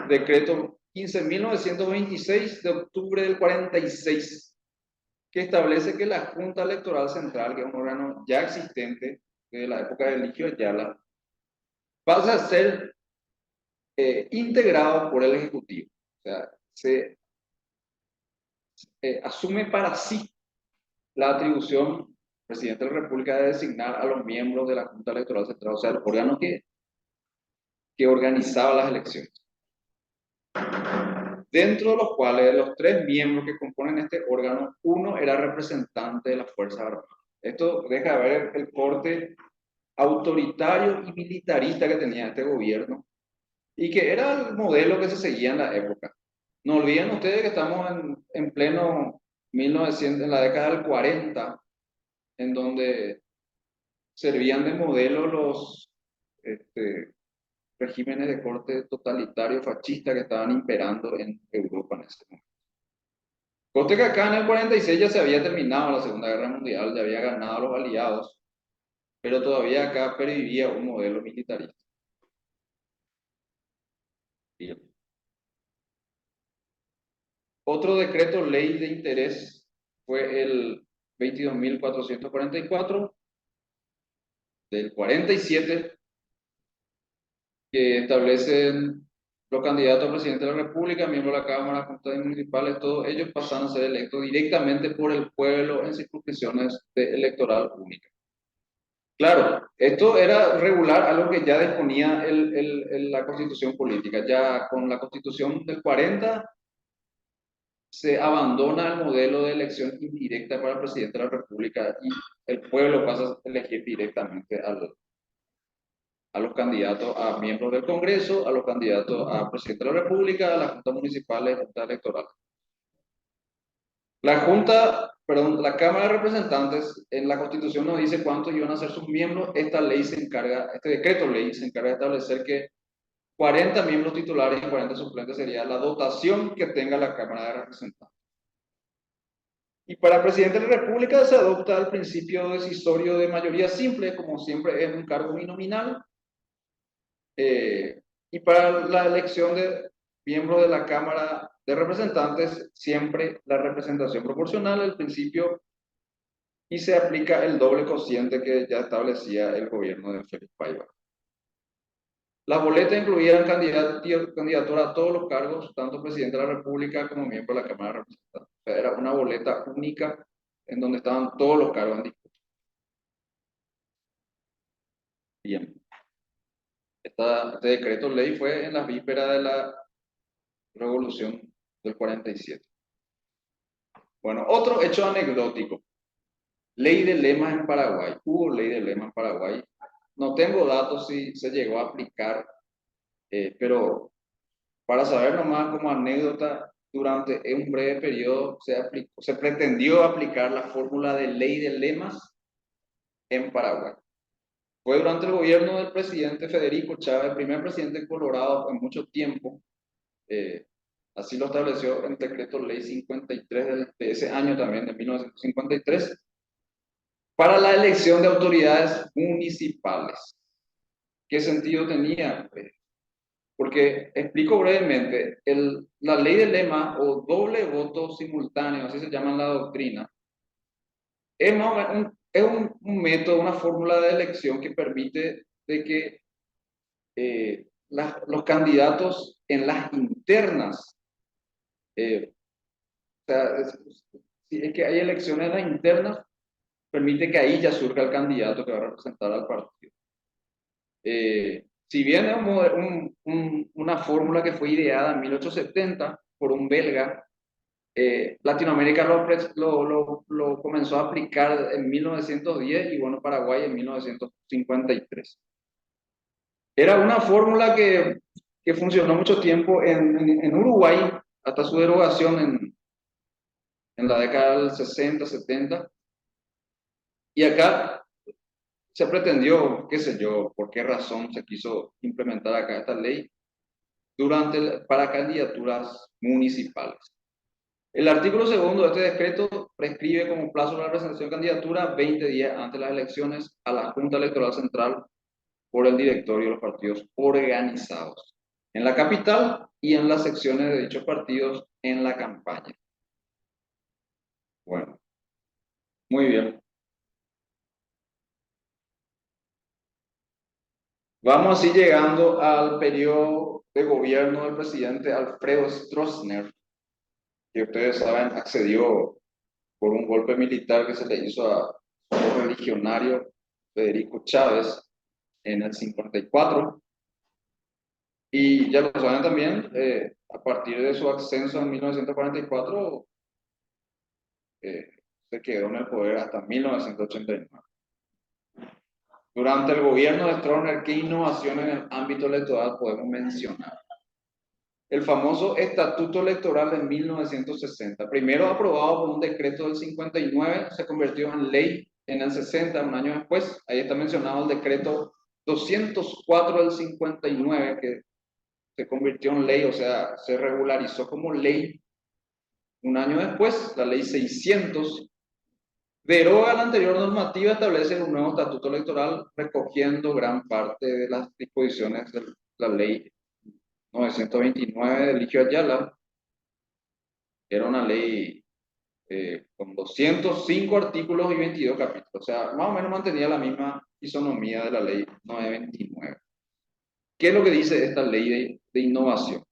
decreto 15.926 de octubre del 46, que establece que la Junta Electoral Central, que es un órgano ya existente desde la época de Eligio Ayala, pasa a ser integrado por el Ejecutivo. O sea, se asume para sí la atribución del presidente de la República de designar a los miembros de la Junta Electoral Central, o sea, el órgano que organizaba las elecciones. Dentro de los cuales los tres miembros que componen este órgano, uno era representante de las Fuerzas Armadas. Esto deja ver el corte autoritario y militarista que tenía este gobierno y que era el modelo que se seguía en la época. No olviden ustedes que estamos en pleno 1900, en la década del 40, en donde servían de modelo los regímenes de corte totalitario fascista que estaban imperando en Europa en ese momento. Coste que acá en el 46 ya se había terminado la Segunda Guerra Mundial, ya había ganado a los aliados, pero todavía acá pervivía un modelo militarista. Bien. Otro decreto ley de interés fue el 22.444 del 47, que establecen los candidatos a presidente de la República, miembros de la Cámara, juntas municipales, todos ellos pasan a ser electos directamente por el pueblo en circunscripciones electoral únicas. Claro, esto era regular algo que ya disponía la Constitución política. Ya con la Constitución del 40 se abandona el modelo de elección indirecta para el presidente de la República y el pueblo pasa a elegir directamente a los candidatos a miembros del Congreso, a los candidatos a presidente de la República, a las juntas municipales, juntas electorales. La Cámara de Representantes en la Constitución nos dice cuántos iban a ser sus miembros. Esta ley se encarga, este decreto ley se encarga de establecer que 40 miembros titulares y 40 suplentes sería la dotación que tenga la Cámara de Representantes. Y para el presidente de la República se adopta el principio decisorio de mayoría simple, como siempre es un cargo uninominal. Y para la elección de miembros de la Cámara de Representantes, siempre la representación proporcional, el principio, y se aplica el doble cociente que ya establecía el gobierno de Félix Paiva. Las boletas incluían candidatura a todos los cargos, tanto presidente de la República como miembro de la Cámara de Representantes. O sea, era una boleta única en donde estaban todos los cargos en disputa. Bien. Este decreto ley fue en la víspera de la Revolución del 47. Bueno, otro hecho anecdótico. Ley de lemas en Paraguay. Hubo ley de lemas en Paraguay. No tengo datos si se llegó a aplicar, pero para saber nomás como anécdota, durante un breve periodo se pretendió aplicar la fórmula de ley de lemas en Paraguay. Fue durante el gobierno del presidente Federico Chávez, el primer presidente de Colorado en mucho tiempo. Así lo estableció el decreto ley 53 de ese año también, de 1953, para la elección de autoridades municipales. ¿Qué sentido tenía? Porque explico brevemente, la ley de lema o doble voto simultáneo, así se llama en la doctrina, es, un método, una fórmula de elección que permite de que los candidatos en las internas, o sea, si es que hay elecciones en las internas, permite que ahí ya surja el candidato que va a representar al partido. Si bien es una fórmula que fue ideada en 1870 por un belga, Latinoamérica lo comenzó a aplicar en 1910 y bueno, Paraguay en 1953. Era una fórmula que funcionó mucho tiempo en Uruguay hasta su derogación en la década del 60, 70. Y acá se pretendió, qué sé yo, por qué razón se quiso implementar acá esta ley para candidaturas municipales. El artículo segundo de este decreto prescribe como plazo para la presentación de candidatura 20 días antes de las elecciones a la Junta Electoral Central por el directorio de los partidos organizados en la capital y en las secciones de dichos partidos en la campaña. Bueno, muy bien. Vamos así llegando al periodo de gobierno del presidente Alfredo Stroessner, que ustedes saben accedió por un golpe militar que se le hizo a un religionario Federico Chávez en el 54. Y ya lo saben también, a partir de su ascenso en 1944, se quedó en el poder hasta 1989. Durante el gobierno de Stroessner, ¿qué innovaciones en el ámbito electoral podemos mencionar? El famoso Estatuto Electoral de 1960, primero aprobado por un decreto del 59, se convirtió en ley en el 60, un año después. Ahí está mencionado el decreto 204 del 59, que se convirtió en ley, o sea, se regularizó como ley un año después. La ley 600 deroga la anterior normativa, establece un nuevo estatuto electoral recogiendo gran parte de las disposiciones de la ley 929 de Eligio Ayala. Era una ley con 205 artículos y 22 capítulos, o sea, más o menos mantenía la misma fisonomía de la ley 929. ¿Qué es lo que dice esta ley de innovación?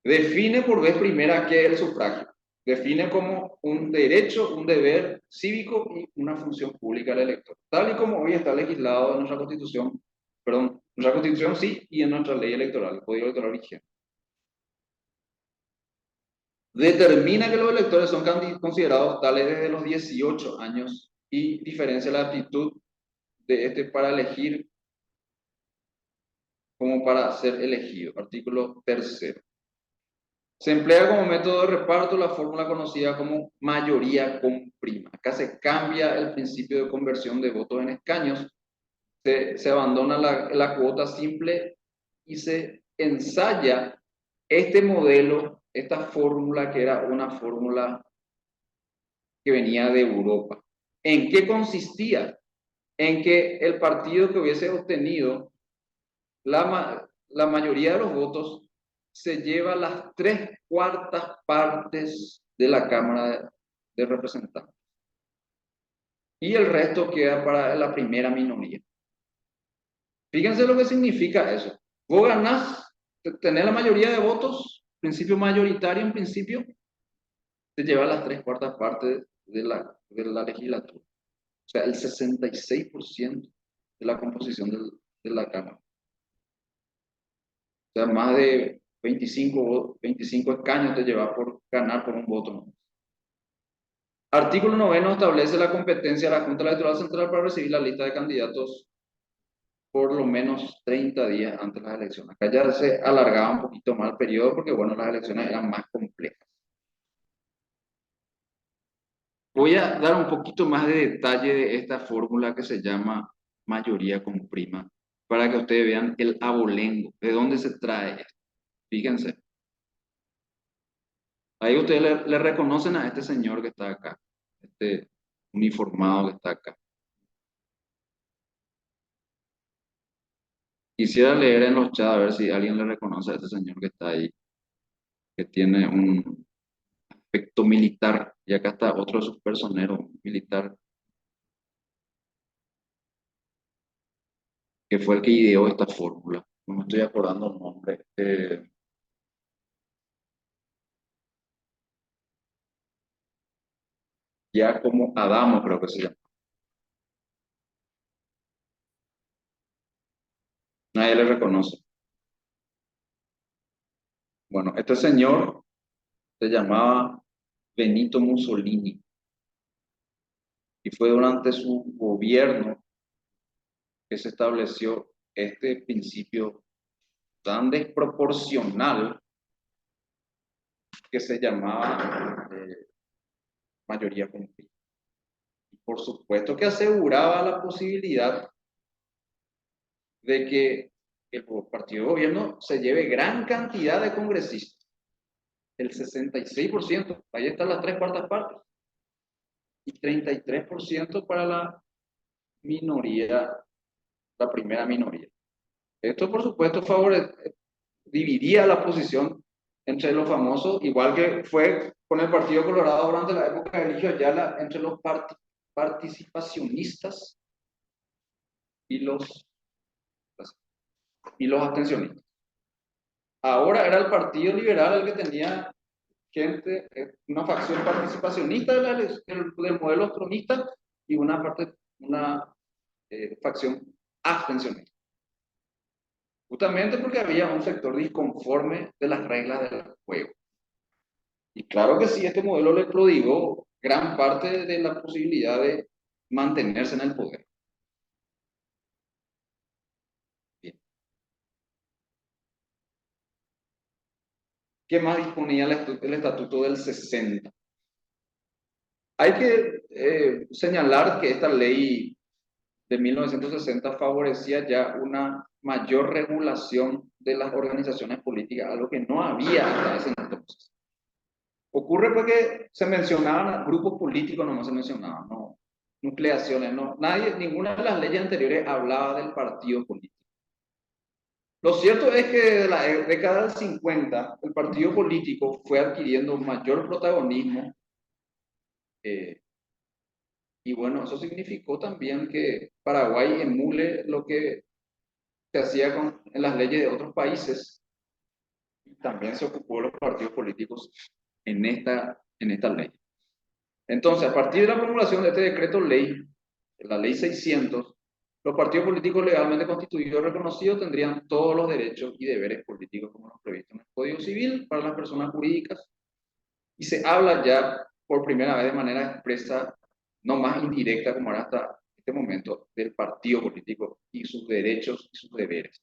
Define por vez primera qué es el sufragio. Define como un derecho, un deber cívico y una función pública del elector, tal y como hoy está legislado en nuestra Constitución, perdón, nuestra Constitución sí, y en nuestra ley electoral, el Código Electoral vigente. Determina que los electores son considerados tales desde los 18 años y diferencia la aptitud de este para elegir como para ser elegido. Artículo 3. Se emplea como método de reparto la fórmula conocida como mayoría con prima. Acá se cambia el principio de conversión de votos en escaños, se abandona la cuota simple y se ensaya este modelo, esta fórmula que era una fórmula que venía de Europa. ¿En qué consistía? En que el partido que hubiese obtenido la mayoría de los votos se lleva las 3/4 de la Cámara de Representantes y el resto queda para la primera minoría. Fíjense lo que significa eso. Vos ganás, tenés la mayoría de votos, principio mayoritario en principio, te lleva las 3/4 de la legislatura. O sea, el 66% de la composición de la Cámara. O sea, más de 25 escaños te lleva por ganar por un voto, ¿no? Artículo 9 establece la competencia de la Junta Electoral Central para recibir la lista de candidatos por lo menos 30 días antes de las elecciones. Acá ya se alargaba un poquito más el periodo porque, bueno, las elecciones eran más complejas. Voy a dar un poquito más de detalle de esta fórmula que se llama mayoría con prima, para que ustedes vean el abolengo, de dónde se trae esto. Fíjense. Ahí ustedes le reconocen a este señor que está acá, este uniformado que está acá. Quisiera leer en los chats a ver si alguien le reconoce a este señor que está ahí, que tiene un aspecto militar, y acá está otro de sus personeros militar, que fue el que ideó esta fórmula. No me estoy acordando el nombre. Ya como Adamo creo que se llama. Nadie le reconoce. Bueno, este señor se llamaba Benito Mussolini y fue durante su gobierno que se estableció este principio tan desproporcional que se llamaba mayoría cumplida. Y por supuesto que aseguraba la posibilidad de que el partido de gobierno se lleve gran cantidad de congresistas, el 66%, ahí están las 3/4 partes, y 33% para la minoría, la primera minoría. Esto, por supuesto, dividía la posición entre los famosos, igual que fue con el Partido Colorado durante la época de Eligio Ayala, entre los participacionistas y los abstencionistas. Ahora era el Partido Liberal el que tenía gente, una facción participacionista del modelo tronista y una facción abstencionista. Justamente porque había un sector disconforme de las reglas del juego. Y claro que sí, este modelo le prodigó gran parte de la posibilidad de mantenerse en el poder. Bien. ¿Qué más disponía el Estatuto del 60? Hay que señalar que esta ley de 1960 favorecía ya una mayor regulación de las organizaciones políticas, algo que no había hasta ese entonces. Ocurre porque se mencionaban grupos políticos, no se mencionaban, no, nucleaciones, no, ninguna de las leyes anteriores hablaba del partido político. Lo cierto es que desde la década del 50 el partido político fue adquiriendo mayor protagonismo, y bueno, eso significó también que Paraguay emule lo que se hacía en las leyes de otros países. También se ocupó los partidos políticos en en esta ley. Entonces, a partir de la promulgación de este decreto ley, la ley 600, los partidos políticos legalmente constituidos y reconocidos tendrían todos los derechos y deberes políticos como los previstos en el Código Civil para las personas jurídicas, y se habla ya por primera vez de manera expresa, no más indirecta como era hasta este momento, del partido político y sus derechos y sus deberes.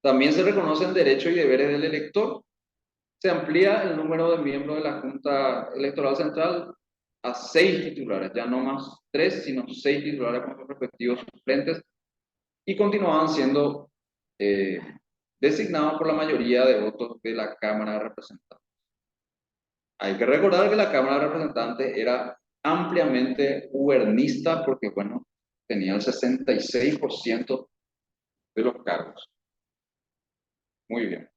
También se reconocen derechos y deberes del elector. Se amplía el número de miembros de la Junta Electoral Central a 6 titulares, ya no más 3, sino 6 titulares con sus respectivos suplentes, y continuaban siendo designados por la mayoría de votos de la Cámara de Representantes. Hay que recordar que la Cámara de Representantes era ampliamente gubernista porque, bueno, tenía el 66% de los cargos. Muy bien.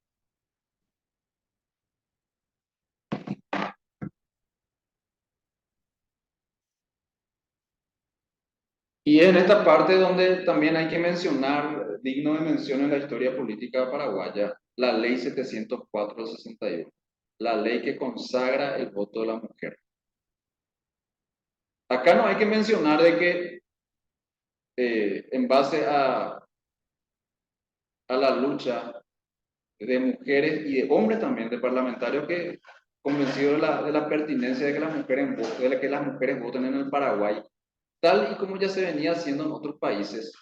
Y en esta parte donde también hay que mencionar, digno de mención en la historia política paraguaya, la ley 704 del 61, la ley que consagra el voto de la mujer. Acá no hay que mencionar de que en base a la lucha de mujeres y de hombres también, de parlamentarios que convencidos de la pertinencia de que las mujeres voten en el Paraguay, tal y como ya se venía haciendo en otros países,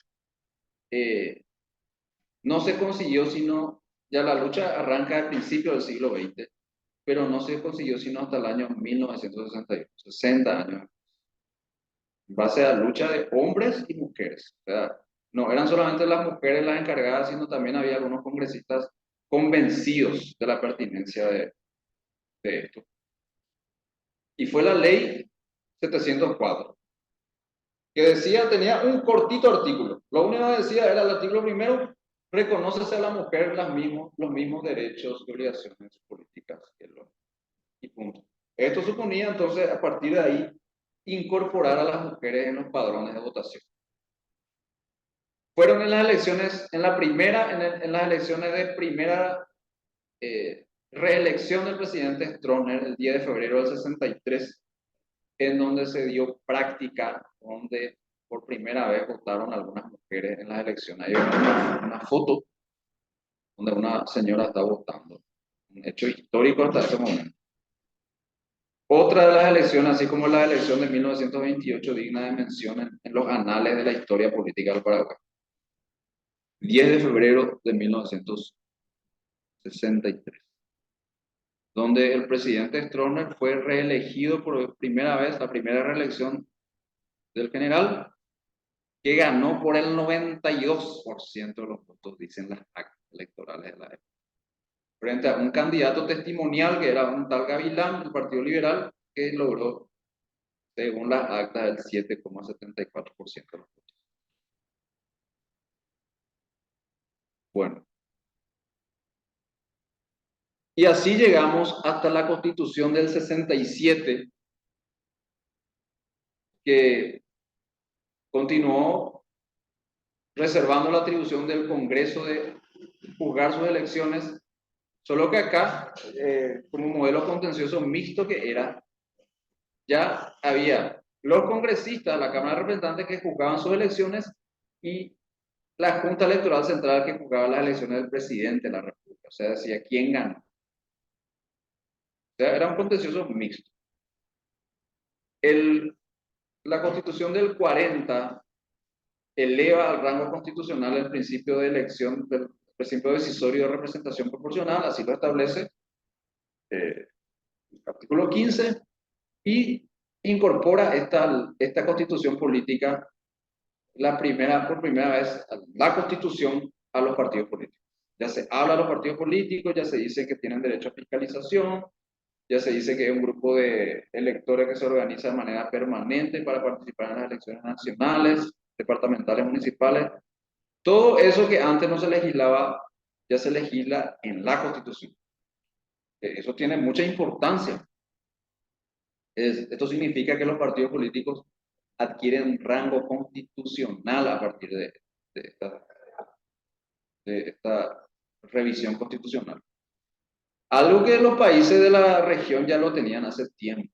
no se consiguió sino, ya la lucha arranca al principio del siglo XX, pero no se consiguió sino hasta el año 1961, 60 años, en base a la lucha de hombres y mujeres. O sea, no eran solamente las mujeres las encargadas, sino también había algunos congresistas convencidos de la pertinencia de esto. Y fue la ley 704, que decía, tenía un cortito artículo. Lo único que decía era el artículo primero: reconócese a la mujer los mismos derechos y obligaciones políticas que el hombre. Y punto. Esto suponía entonces, a partir de ahí, incorporar a las mujeres en los padrones de votación. Fueron en las elecciones, en las elecciones de primera reelección del presidente Stroessner el 10 de febrero del 63, en donde se dio práctica, donde por primera vez votaron algunas mujeres en las elecciones. Hay una foto donde una señora está votando, un hecho histórico hasta ese momento. Otra de las elecciones, así como la elección de 1928, digna de mención en los anales de la historia política del Paraguay. 10 de febrero de 1963, donde el presidente Stroessner fue reelegido por primera vez, la primera reelección del general, que ganó por el 92% de los votos, dicen las actas electorales de la época, frente a un candidato testimonial que era un tal Gavilán del Partido Liberal, que logró, según las actas, el 7,74% de los votos. Bueno, y así llegamos hasta la Constitución del 67, que continuó reservando la atribución del Congreso de juzgar sus elecciones, solo que acá, como modelo contencioso mixto que era, ya había los congresistas de la Cámara de Representantes que juzgaban sus elecciones y la Junta Electoral Central que juzgaba las elecciones del presidente de la República. O sea, decía quién ganó. O sea, era un contencioso mixto. La Constitución del 40 eleva al rango constitucional el principio de elección, del principio decisorio de representación proporcional, así lo establece el artículo 15, y incorpora esta constitución política por primera vez, la constitución a los partidos políticos. Ya se habla de los partidos políticos, ya se dice que tienen derecho a fiscalización, ya se dice que hay un grupo de electores que se organiza de manera permanente para participar en las elecciones nacionales, departamentales, municipales. Todo eso que antes no se legislaba, ya se legisla en la Constitución. Eso tiene mucha importancia. Esto significa que los partidos políticos adquieren rango constitucional a partir de esta revisión constitucional. Algo que los países de la región ya lo tenían hace tiempo.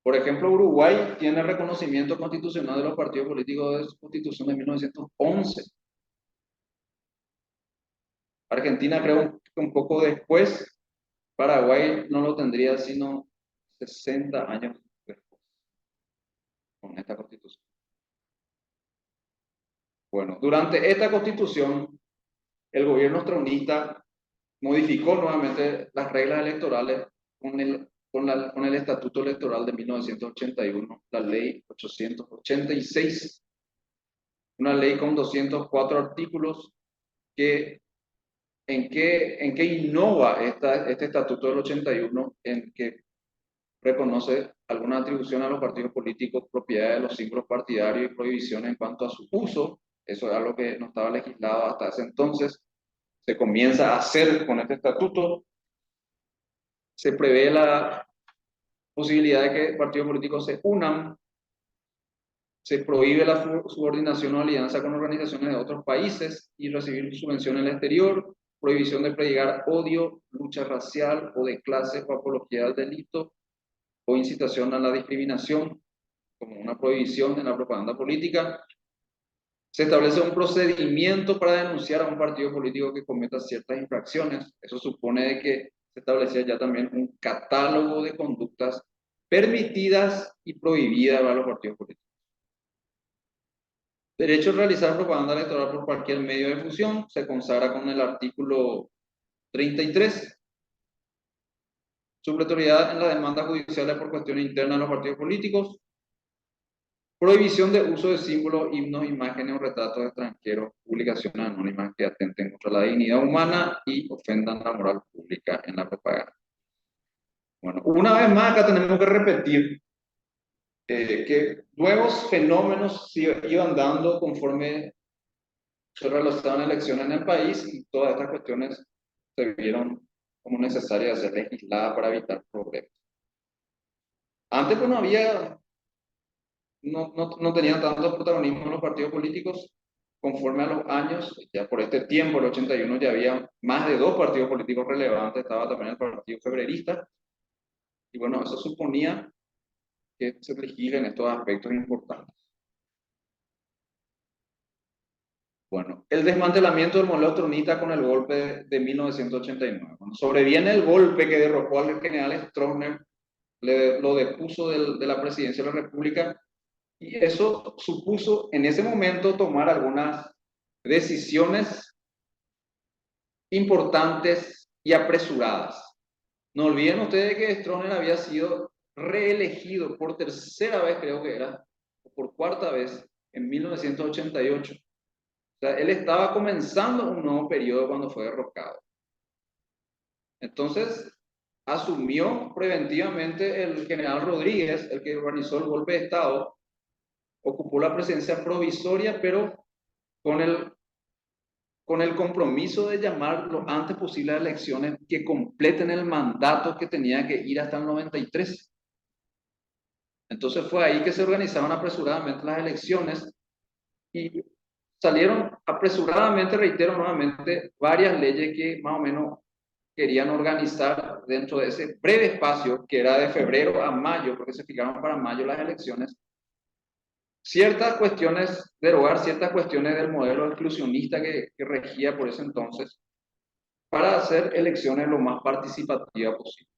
Por ejemplo, Uruguay tiene reconocimiento constitucional de los partidos políticos de su constitución de 1911. Argentina creo que un poco después, Paraguay no lo tendría sino 60 años después con esta constitución. Bueno, durante esta constitución, el gobierno tronista modificó nuevamente las reglas electorales con el Estatuto Electoral de 1981, la ley 886, una ley con 204 artículos que en qué innova este Estatuto del 81, en que reconoce alguna atribución a los partidos políticos, propiedad de los símbolos partidarios y prohibición en cuanto a su uso. Eso es algo que no estaba legislado hasta ese entonces. Se comienza a hacer con este estatuto. Se prevé la posibilidad de que partidos políticos se unan. Se prohíbe la subordinación o alianza con organizaciones de otros países y recibir subvención en el exterior. Prohibición de predicar odio, lucha racial o de clase o apología al delito o incitación a la discriminación, como una prohibición en la propaganda política. Se establece un procedimiento para denunciar a un partido político que cometa ciertas infracciones. Eso supone de que se establecía ya también un catálogo de conductas permitidas y prohibidas para los partidos políticos. Derecho a realizar propaganda electoral por cualquier medio de difusión se consagra con el artículo 33. Supletoriedad en la demanda judicial por cuestiones internas de los partidos políticos. Prohibición de uso de símbolos, himnos, imágenes o retratos extranjeros, publicaciones anónimas que atenten contra la dignidad humana y ofendan la moral pública en la propaganda. Bueno, una vez más acá tenemos que repetir que nuevos fenómenos iban dando conforme se realizaban elecciones en el país y todas estas cuestiones se vieron como necesarias ser legisladas para evitar problemas. Antes pues no tenían tanto protagonismo los partidos políticos. Conforme a los años, ya por este tiempo, el 81, ya había más de 2 partidos políticos relevantes, estaba también el Partido Febrerista, y bueno, eso suponía que se legislen estos aspectos importantes. Bueno, el desmantelamiento del modelo tronista con el golpe de 1989. Bueno, sobreviene el golpe que derrocó al general Stroessner, lo depuso de la presidencia de la República. Y eso supuso en ese momento tomar algunas decisiones importantes y apresuradas. No olviden ustedes que Stroessner había sido reelegido por tercera vez, creo que era, o por cuarta vez, en 1988. O sea, él estaba comenzando un nuevo periodo cuando fue derrocado. Entonces, asumió preventivamente el general Rodríguez, el que organizó el golpe de Estado, ocupó la presidencia provisoria, pero con el compromiso de llamar lo antes posible a elecciones que completen el mandato que tenía que ir hasta el 93. Entonces fue ahí que se organizaron apresuradamente las elecciones y salieron apresuradamente, reitero nuevamente, varias leyes que más o menos querían organizar dentro de ese breve espacio que era de febrero a mayo, porque se fijaron para mayo las elecciones, ciertas cuestiones, derogar ciertas cuestiones del modelo exclusionista que regía por ese entonces, para hacer elecciones lo más participativas posible.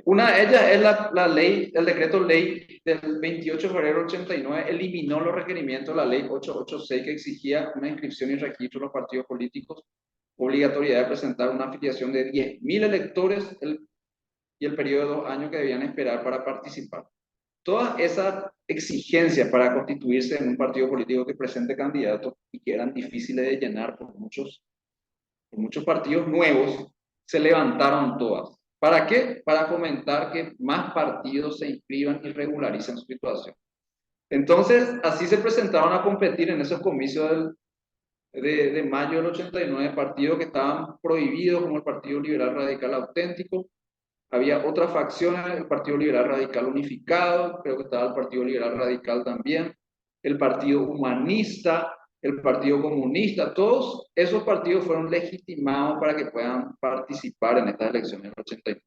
Una de ellas es la ley, el decreto ley del 28 de febrero del 89, eliminó los requerimientos de la ley 886 que exigía una inscripción y registro de los partidos políticos, obligatoriedad de presentar una afiliación de 10.000 electores y el periodo de 2 años que debían esperar para participar. Todas esas exigencias para constituirse en un partido político que presente candidatos y que eran difíciles de llenar por muchos partidos nuevos, se levantaron todas. ¿Para qué? Para fomentar que más partidos se inscriban y regularicen su situación. Entonces, así se presentaron a competir en esos comicios de mayo del 89, partidos que estaban prohibidos, como el Partido Liberal Radical Auténtico. Había otras facciones, el Partido Liberal Radical Unificado, creo que estaba el Partido Liberal Radical también, el Partido Humanista, el Partido Comunista, todos esos partidos fueron legitimados para que puedan participar en estas elecciones del 89.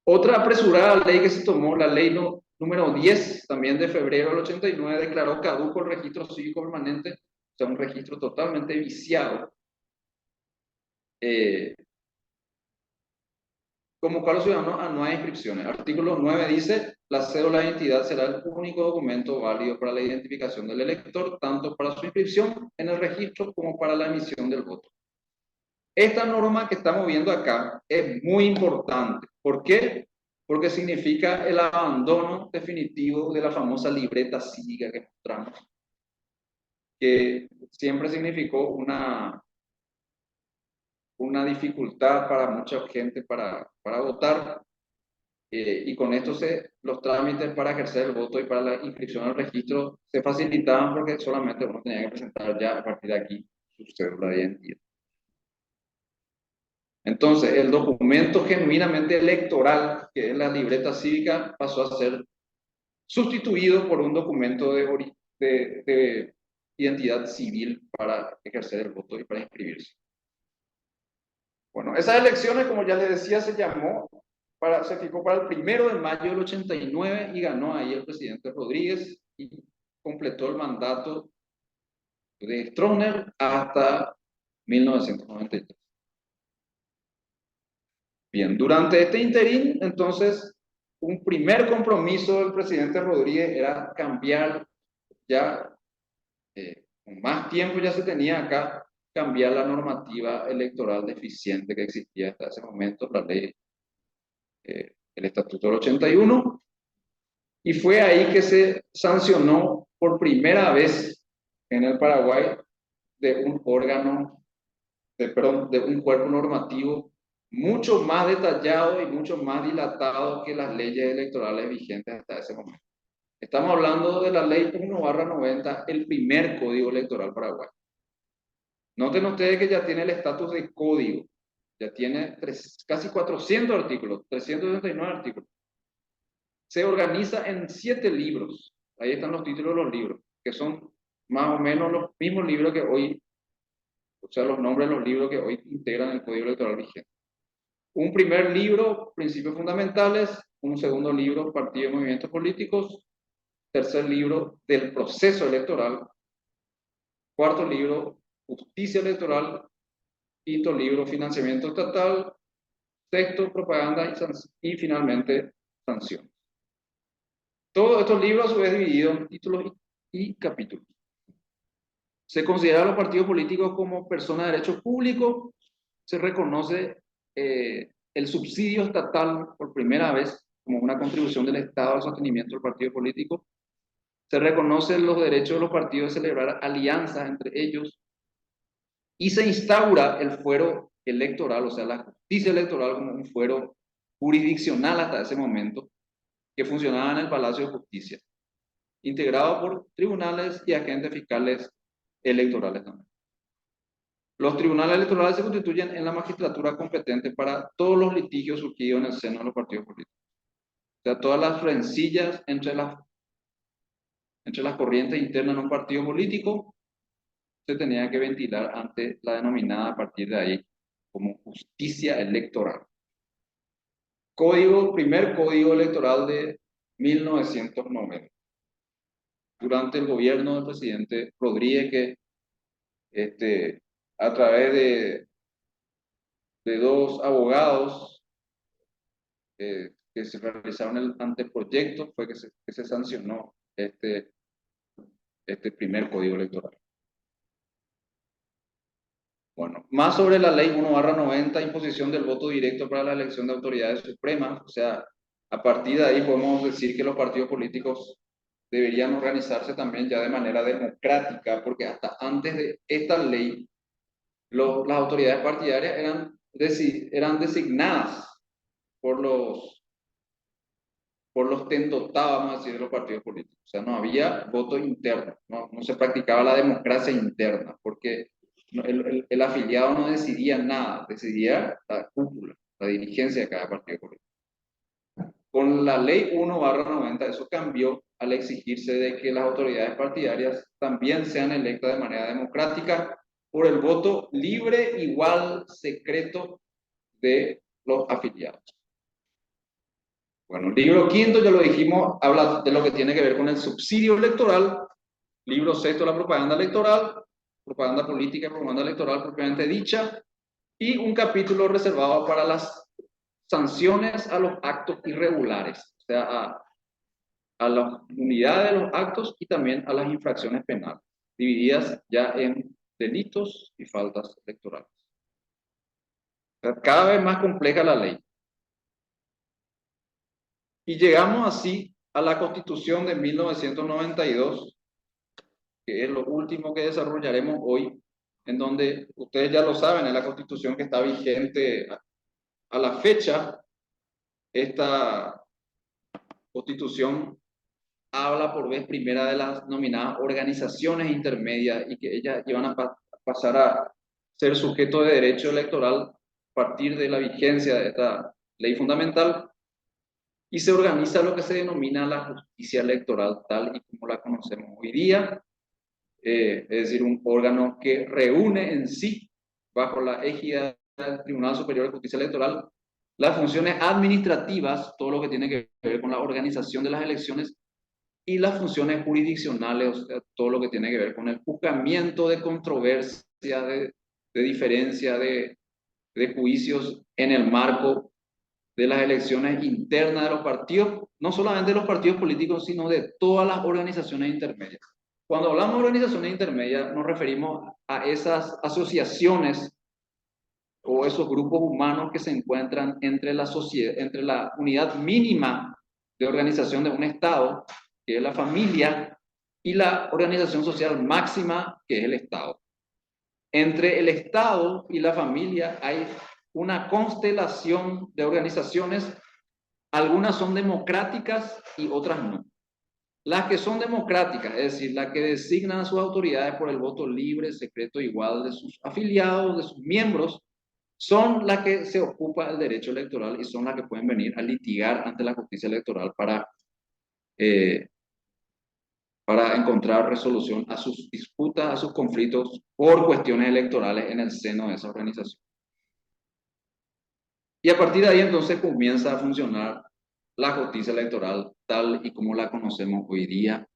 Otra apresurada ley que se tomó, la ley número 10, también de febrero del 89, declaró caduco el registro cívico permanente, o sea, un registro totalmente viciado. Convocar a los ciudadanos a nuevas inscripciones. Artículo 9 dice, la cédula de identidad será el único documento válido para la identificación del elector, tanto para su inscripción en el registro como para la emisión del voto. Esta norma que estamos viendo acá es muy importante. ¿Por qué? Porque significa el abandono definitivo de la famosa libreta cívica que mostramos, que siempre significó una dificultad para mucha gente para votar. Y con esto los trámites para ejercer el voto y para la inscripción al registro se facilitaban porque solamente uno tenía que presentar ya a partir de aquí su cédula de identidad. Entonces, el documento genuinamente electoral, que es la libreta cívica, pasó a ser sustituido por un documento de identidad civil para ejercer el voto y para inscribirse. Bueno, esas elecciones, como ya les decía, se fijó para el 1 de mayo del 89 y ganó ahí el presidente Rodríguez y completó el mandato de Stroessner hasta 1993. Bien, durante este interín, entonces, un primer compromiso del presidente Rodríguez era cambiar ya, con más tiempo ya se tenía acá, cambiar la normativa electoral deficiente que existía hasta ese momento, la ley, el Estatuto del 81, y fue ahí que se sancionó por primera vez en el Paraguay de un órgano, de un cuerpo normativo mucho más detallado y mucho más dilatado que las leyes electorales vigentes hasta ese momento. Estamos hablando de la ley 1/90, el primer código electoral paraguayo. Noten ustedes que ya tiene el estatus de código, ya tiene casi 400 artículos, 379 artículos. Se organiza en 7 libros, ahí están los títulos de los libros, que son más o menos los mismos libros que hoy, o sea, los nombres de los libros que hoy integran el código electoral vigente. Un primer libro, Principios Fundamentales; un segundo libro, Partidos y Movimientos Políticos; tercer libro, Del Proceso Electoral; cuarto libro, Justicia Electoral; quinto libro, Financiamiento Estatal; sexto, Propaganda y finalmente, Sanciones. Todos estos libros a su vez divididos en títulos y capítulos. Se considera a los partidos políticos como personas de derecho público, se reconoce el subsidio estatal por primera vez como una contribución del Estado al sostenimiento del partido político, se reconocen los derechos de los partidos de celebrar alianzas entre ellos y se instaura el fuero electoral, o sea, la justicia electoral como un fuero jurisdiccional hasta ese momento, que funcionaba en el Palacio de Justicia, integrado por tribunales y agentes fiscales electorales también. Los tribunales electorales se constituyen en la magistratura competente para todos los litigios surgidos en el seno de los partidos políticos. O sea, todas las rencillas entre las corrientes internas en un partido político se tenían que ventilar ante la denominada a partir de ahí como justicia electoral. Primer código electoral de 1990. Durante el gobierno del presidente Rodríguez, que a través de 2 abogados que se realizaron el anteproyecto, fue que se sancionó este primer código electoral. Bueno, más sobre la ley 1/90, imposición del voto directo para la elección de autoridades supremas. O sea, a partir de ahí podemos decir que los partidos políticos deberían organizarse también ya de manera democrática, porque hasta antes de esta ley, las autoridades partidarias eran designadas por los tendotados, vamos a decir, de los partidos políticos. O sea, no había voto interno, no se practicaba la democracia interna, porque el afiliado no decidía nada, decidía la cúpula, la dirigencia de cada partido político. con la ley 1/90, eso cambió al exigirse de que las autoridades partidarias también sean electas de manera democrática por el voto libre, igual, secreto de los afiliados. Bueno, el libro quinto, ya lo dijimos, habla de lo que tiene que ver con el subsidio electoral. Libro sexto, la propaganda electoral, propaganda política y propaganda electoral propiamente dicha. Y un capítulo reservado para las sanciones a los actos irregulares, o sea, a la unidad de los actos y también a las infracciones penales, divididas ya en delitos y faltas electorales. O sea, cada vez más compleja la ley. Y llegamos así a la Constitución de 1992, que es lo último que desarrollaremos hoy, en donde ustedes ya lo saben, es la Constitución que está vigente a la fecha. Esta Constitución habla por vez primera de las nominadas organizaciones intermedias y que ellas iban a pasar a ser sujeto de derecho electoral a partir de la vigencia de esta ley fundamental, y se organiza lo que se denomina la justicia electoral tal y como la conocemos hoy día, es decir, un órgano que reúne en sí, bajo la égida del Tribunal Superior de Justicia Electoral, las funciones administrativas, todo lo que tiene que ver con la organización de las elecciones, y las funciones jurisdiccionales, o sea, todo lo que tiene que ver con el juzgamiento de controversia, de diferencia, de juicios en el marco de las elecciones internas de los partidos, no solamente de los partidos políticos, sino de todas las organizaciones intermedias. Cuando hablamos de organizaciones intermedias, nos referimos a esas asociaciones o esos grupos humanos que se encuentran entre la sociedad, entre la unidad mínima de organización de un Estado, que es la familia, y la organización social máxima, que es el Estado. Entre el Estado y la familia hay una constelación de organizaciones, algunas son democráticas y otras no. Las que son democráticas, es decir, las que designan a sus autoridades por el voto libre, secreto, igual de sus afiliados, de sus miembros, son las que se ocupa el derecho electoral y son las que pueden venir a litigar ante la justicia electoral para encontrar resolución a sus disputas, a sus conflictos por cuestiones electorales en el seno de esa organización. Y a partir de ahí entonces comienza a funcionar la justicia electoral tal y como la conocemos hoy día,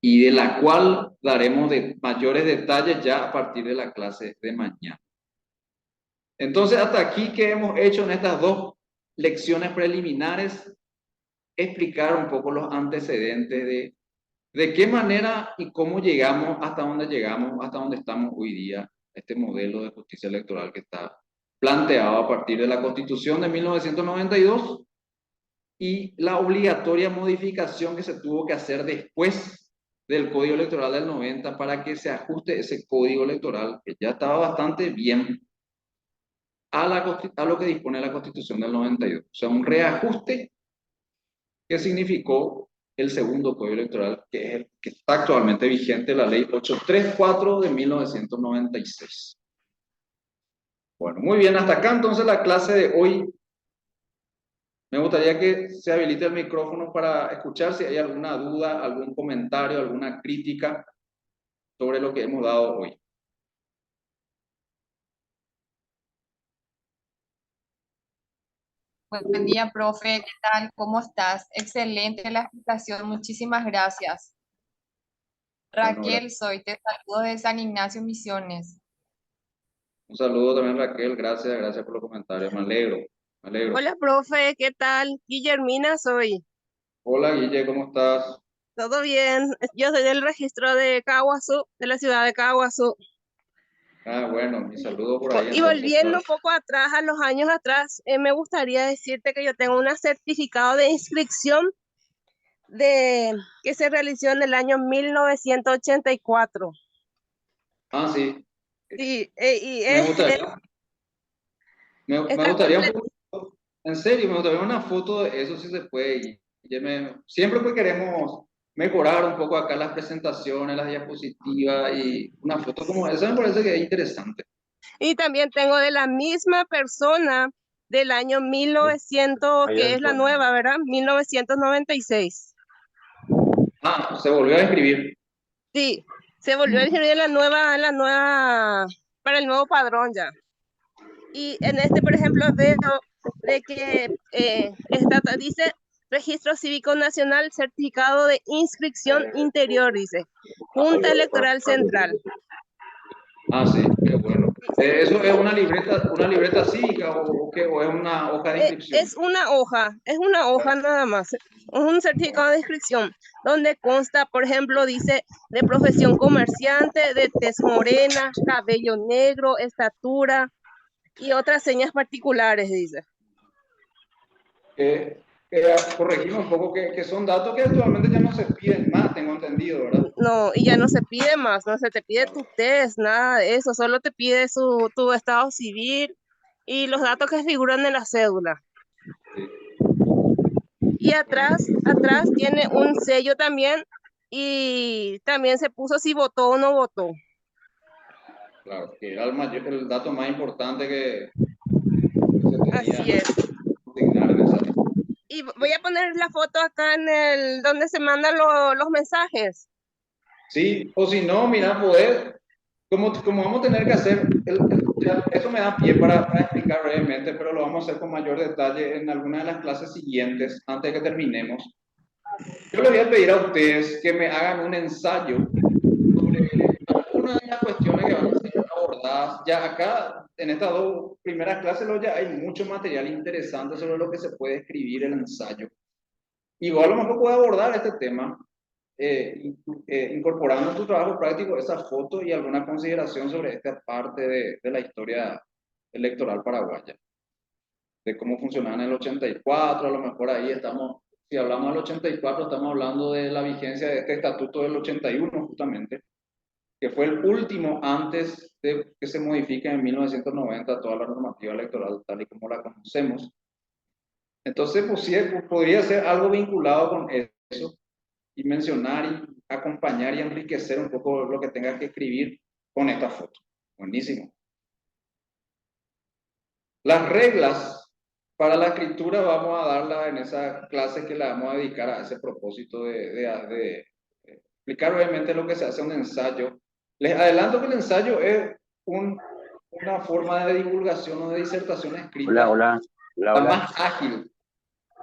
y de la cual daremos mayores detalles ya a partir de la clase de mañana. Entonces, hasta aquí, ¿qué hemos hecho en estas dos lecciones preliminares? Explicar un poco los antecedentes de qué manera y cómo llegamos hasta donde estamos hoy día, este modelo de justicia electoral que está planteado a partir de la Constitución de 1992 y la obligatoria modificación que se tuvo que hacer después del Código Electoral del 90 para que se ajuste ese Código Electoral, que ya estaba bastante bien, a lo que dispone la Constitución del 92. O sea, un reajuste que significó el segundo Código Electoral, que es el que está actualmente vigente, la Ley 834 de 1996. Bueno, muy bien, hasta acá entonces la clase de hoy. Me gustaría que se habilite el micrófono para escuchar si hay alguna duda, algún comentario, alguna crítica sobre lo que hemos dado hoy. Buen día, profe. ¿Qué tal? ¿Cómo estás? Excelente la explicación. Muchísimas gracias. Bueno, Raquel, soy. Te saludo de San Ignacio Misiones. un saludo también, Raquel. Gracias por los comentarios. Me alegro, me alegro. Hola, profe, ¿qué tal? Guillermina soy. Hola, Guille, ¿cómo estás? ¿Todo bien? Yo soy del registro de Caguazú, de la ciudad de Caguazú. Ah, bueno, mi saludo por ahí Y entonces. volviendo un poco atrás, a los años atrás, me gustaría decirte que yo tengo un certificado de inscripción que se realizó en el año 1984. Ah, sí. Sí, y Me gustaría, me está gustaría completo. en serio, me gustaría una foto de eso si se puede. Siempre pues queremos mejorar un poco acá las presentaciones, las diapositivas, y una foto como esa me parece que es interesante. Y también tengo de la misma persona del año 1900, Ahí que es la adentro. nueva, ¿verdad? 1996. Ah, se volvió a escribir. Sí, se volvió a escribir para el nuevo padrón ya. Y en este, por ejemplo, veo de que dice Registro Cívico Nacional, Certificado de Inscripción Interior, dice Junta Electoral Central. Ah, sí, qué bueno. ¿Eso es una libreta cívica o qué? ¿O es una hoja de inscripción? Es una hoja nada más, es un certificado de inscripción, donde consta, por ejemplo, dice de profesión comerciante, de tez morena, cabello negro, estatura y otras señas particulares, dice. Corregimos un poco que son datos que actualmente ya no se piden más, tengo entendido, ¿verdad? No, y ya no se pide más, no se te pide tu test, nada de eso, solo te pide tu estado civil y los datos que figuran en la cédula. Sí. Y atrás tiene un sello también y también se puso si votó o no votó. Claro, que era el dato más importante que se Así tenía es. que asignar en esa. Y voy a poner la foto acá donde se mandan los mensajes. Sí, o si no, mira, poder, como vamos a tener que hacer, eso me da pie para explicar brevemente, pero lo vamos a hacer con mayor detalle en alguna de las clases siguientes, antes de que terminemos. Yo les voy a pedir a ustedes que me hagan un ensayo sobre algunas de las cuestiones que van a ser abordadas. Ya acá, en estas dos primeras clases, ya hay mucho material interesante sobre lo que se puede escribir el ensayo. Igual a lo mejor puedo abordar este tema incorporando en tu trabajo práctico esa foto y alguna consideración sobre esta parte de la historia electoral paraguaya, de cómo funcionaba en el 84, a lo mejor ahí estamos, si hablamos del 84, estamos hablando de la vigencia de este estatuto del 81 justamente, que fue el último antes de que se modifique en 1990 toda la normativa electoral tal y como la conocemos. Entonces, pues, sí, podría ser algo vinculado con eso y mencionar y acompañar y enriquecer un poco lo que tengas que escribir con esta foto. Buenísimo. Las reglas para la escritura vamos a darlas en esa clase que la vamos a dedicar a ese propósito de explicar obviamente lo que se hace en un ensayo. Les adelanto que el ensayo es una forma de divulgación o de disertación escrita Hola. la más ágil,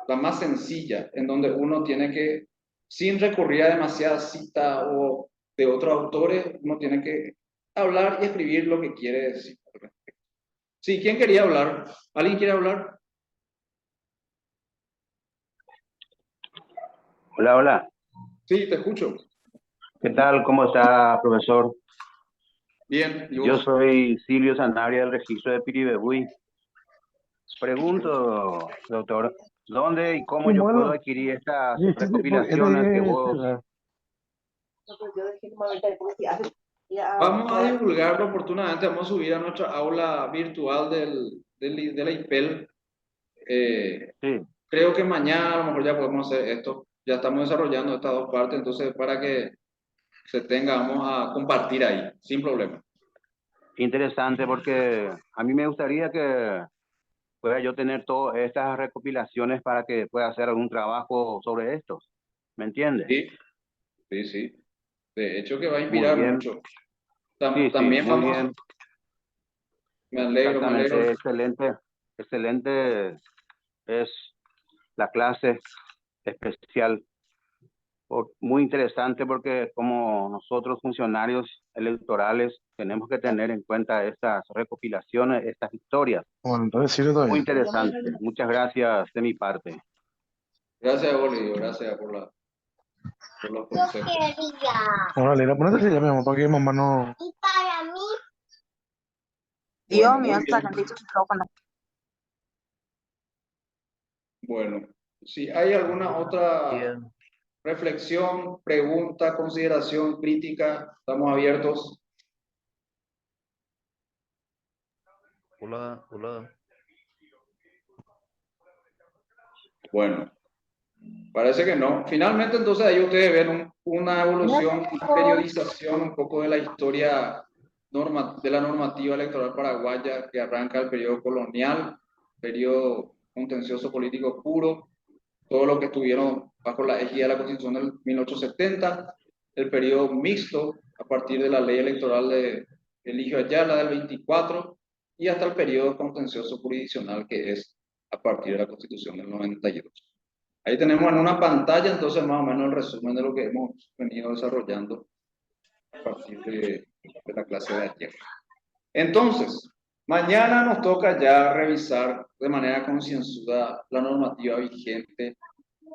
la más sencilla, en donde uno tiene que, sin recurrir a demasiadas citas o de otros autores, uno tiene que hablar y escribir lo que quiere decir. Sí, ¿quién quería hablar? ¿Alguien quiere hablar? Hola. Sí, te escucho. ¿Qué tal? ¿Cómo está, profesor? Bien, ¿y Yo vos? soy Silvio Sanabria del registro de Piribebuy. Pregunto, doctor, ¿dónde y cómo yo puedo adquirir estas recopilaciones que vos... Vamos a divulgarlo oportunamente, vamos a subir a nuestra aula virtual de la IPEL. Sí, Creo que mañana a lo mejor ya podemos hacer esto. Ya estamos desarrollando estas dos partes, entonces para que se tenga, vamos a compartir ahí, sin problema. interesante porque a mí me gustaría que pueda yo tener todas estas recopilaciones para que pueda hacer algún trabajo sobre estos. ¿Me entiende? Sí, sí, sí. De hecho que va a Muy inspirar bien. mucho. Sí, También muy vamos, bien. me alegro, me alegro. Exactamente, excelente es la clase especial. Muy interesante porque como nosotros funcionarios electorales tenemos que tener en cuenta estas recopilaciones, estas historias. Bueno, entonces sirve todavía. Muy interesante. Muchas gracias de mi parte. Gracias, Bolívar, gracias por los consejos. Bueno, Leila, ponete ya, mi amor, para que mamá no... Dios Bueno, mío, muy bien. saca el micrófono. Bueno, si hay alguna otra Bien. reflexión, pregunta, consideración, crítica, estamos abiertos. Hola. Bueno, parece que no. Finalmente, entonces ahí ustedes ven una evolución, una periodización un poco de la historia de la normativa electoral paraguaya que arranca el periodo colonial periodo contencioso político puro, todo lo que estuvieron bajo la égida de la Constitución del 1870, el periodo mixto a partir de la ley electoral de Eligio Ayala del 24 y hasta el periodo contencioso jurisdiccional que es a partir de la Constitución del 92. Ahí tenemos en una pantalla entonces más o menos el resumen de lo que hemos venido desarrollando a partir de la clase de ayer. Entonces, mañana nos toca ya revisar de manera concienzuda la normativa vigente.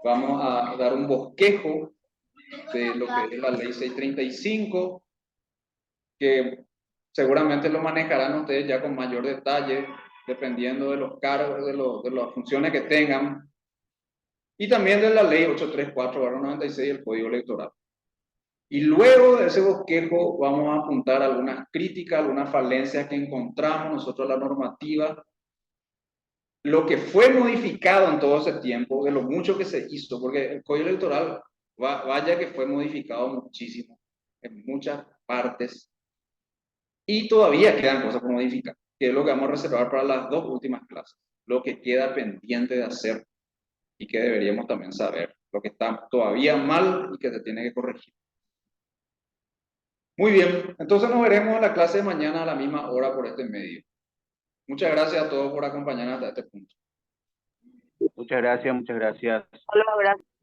Vamos a dar un bosquejo de lo que es la ley 635, que seguramente lo manejarán ustedes ya con mayor detalle, dependiendo de los cargos, de las funciones que tengan, y también de la ley 834/96 del Código Electoral. Y luego de ese bosquejo vamos a apuntar algunas críticas, algunas falencias que encontramos nosotros en la normativa, lo que fue modificado en todo ese tiempo, de lo mucho que se hizo, porque el Código Electoral, vaya que fue modificado muchísimo, en muchas partes, y todavía quedan cosas por modificar, que es lo que vamos a reservar para las dos últimas clases, lo que queda pendiente de hacer y que deberíamos también saber, lo que está todavía mal y que se tiene que corregir. Muy bien, entonces nos veremos en la clase de mañana a la misma hora por este medio. Muchas gracias a todos por acompañarnos hasta este punto. Muchas gracias, muchas gracias. Hola, gracias.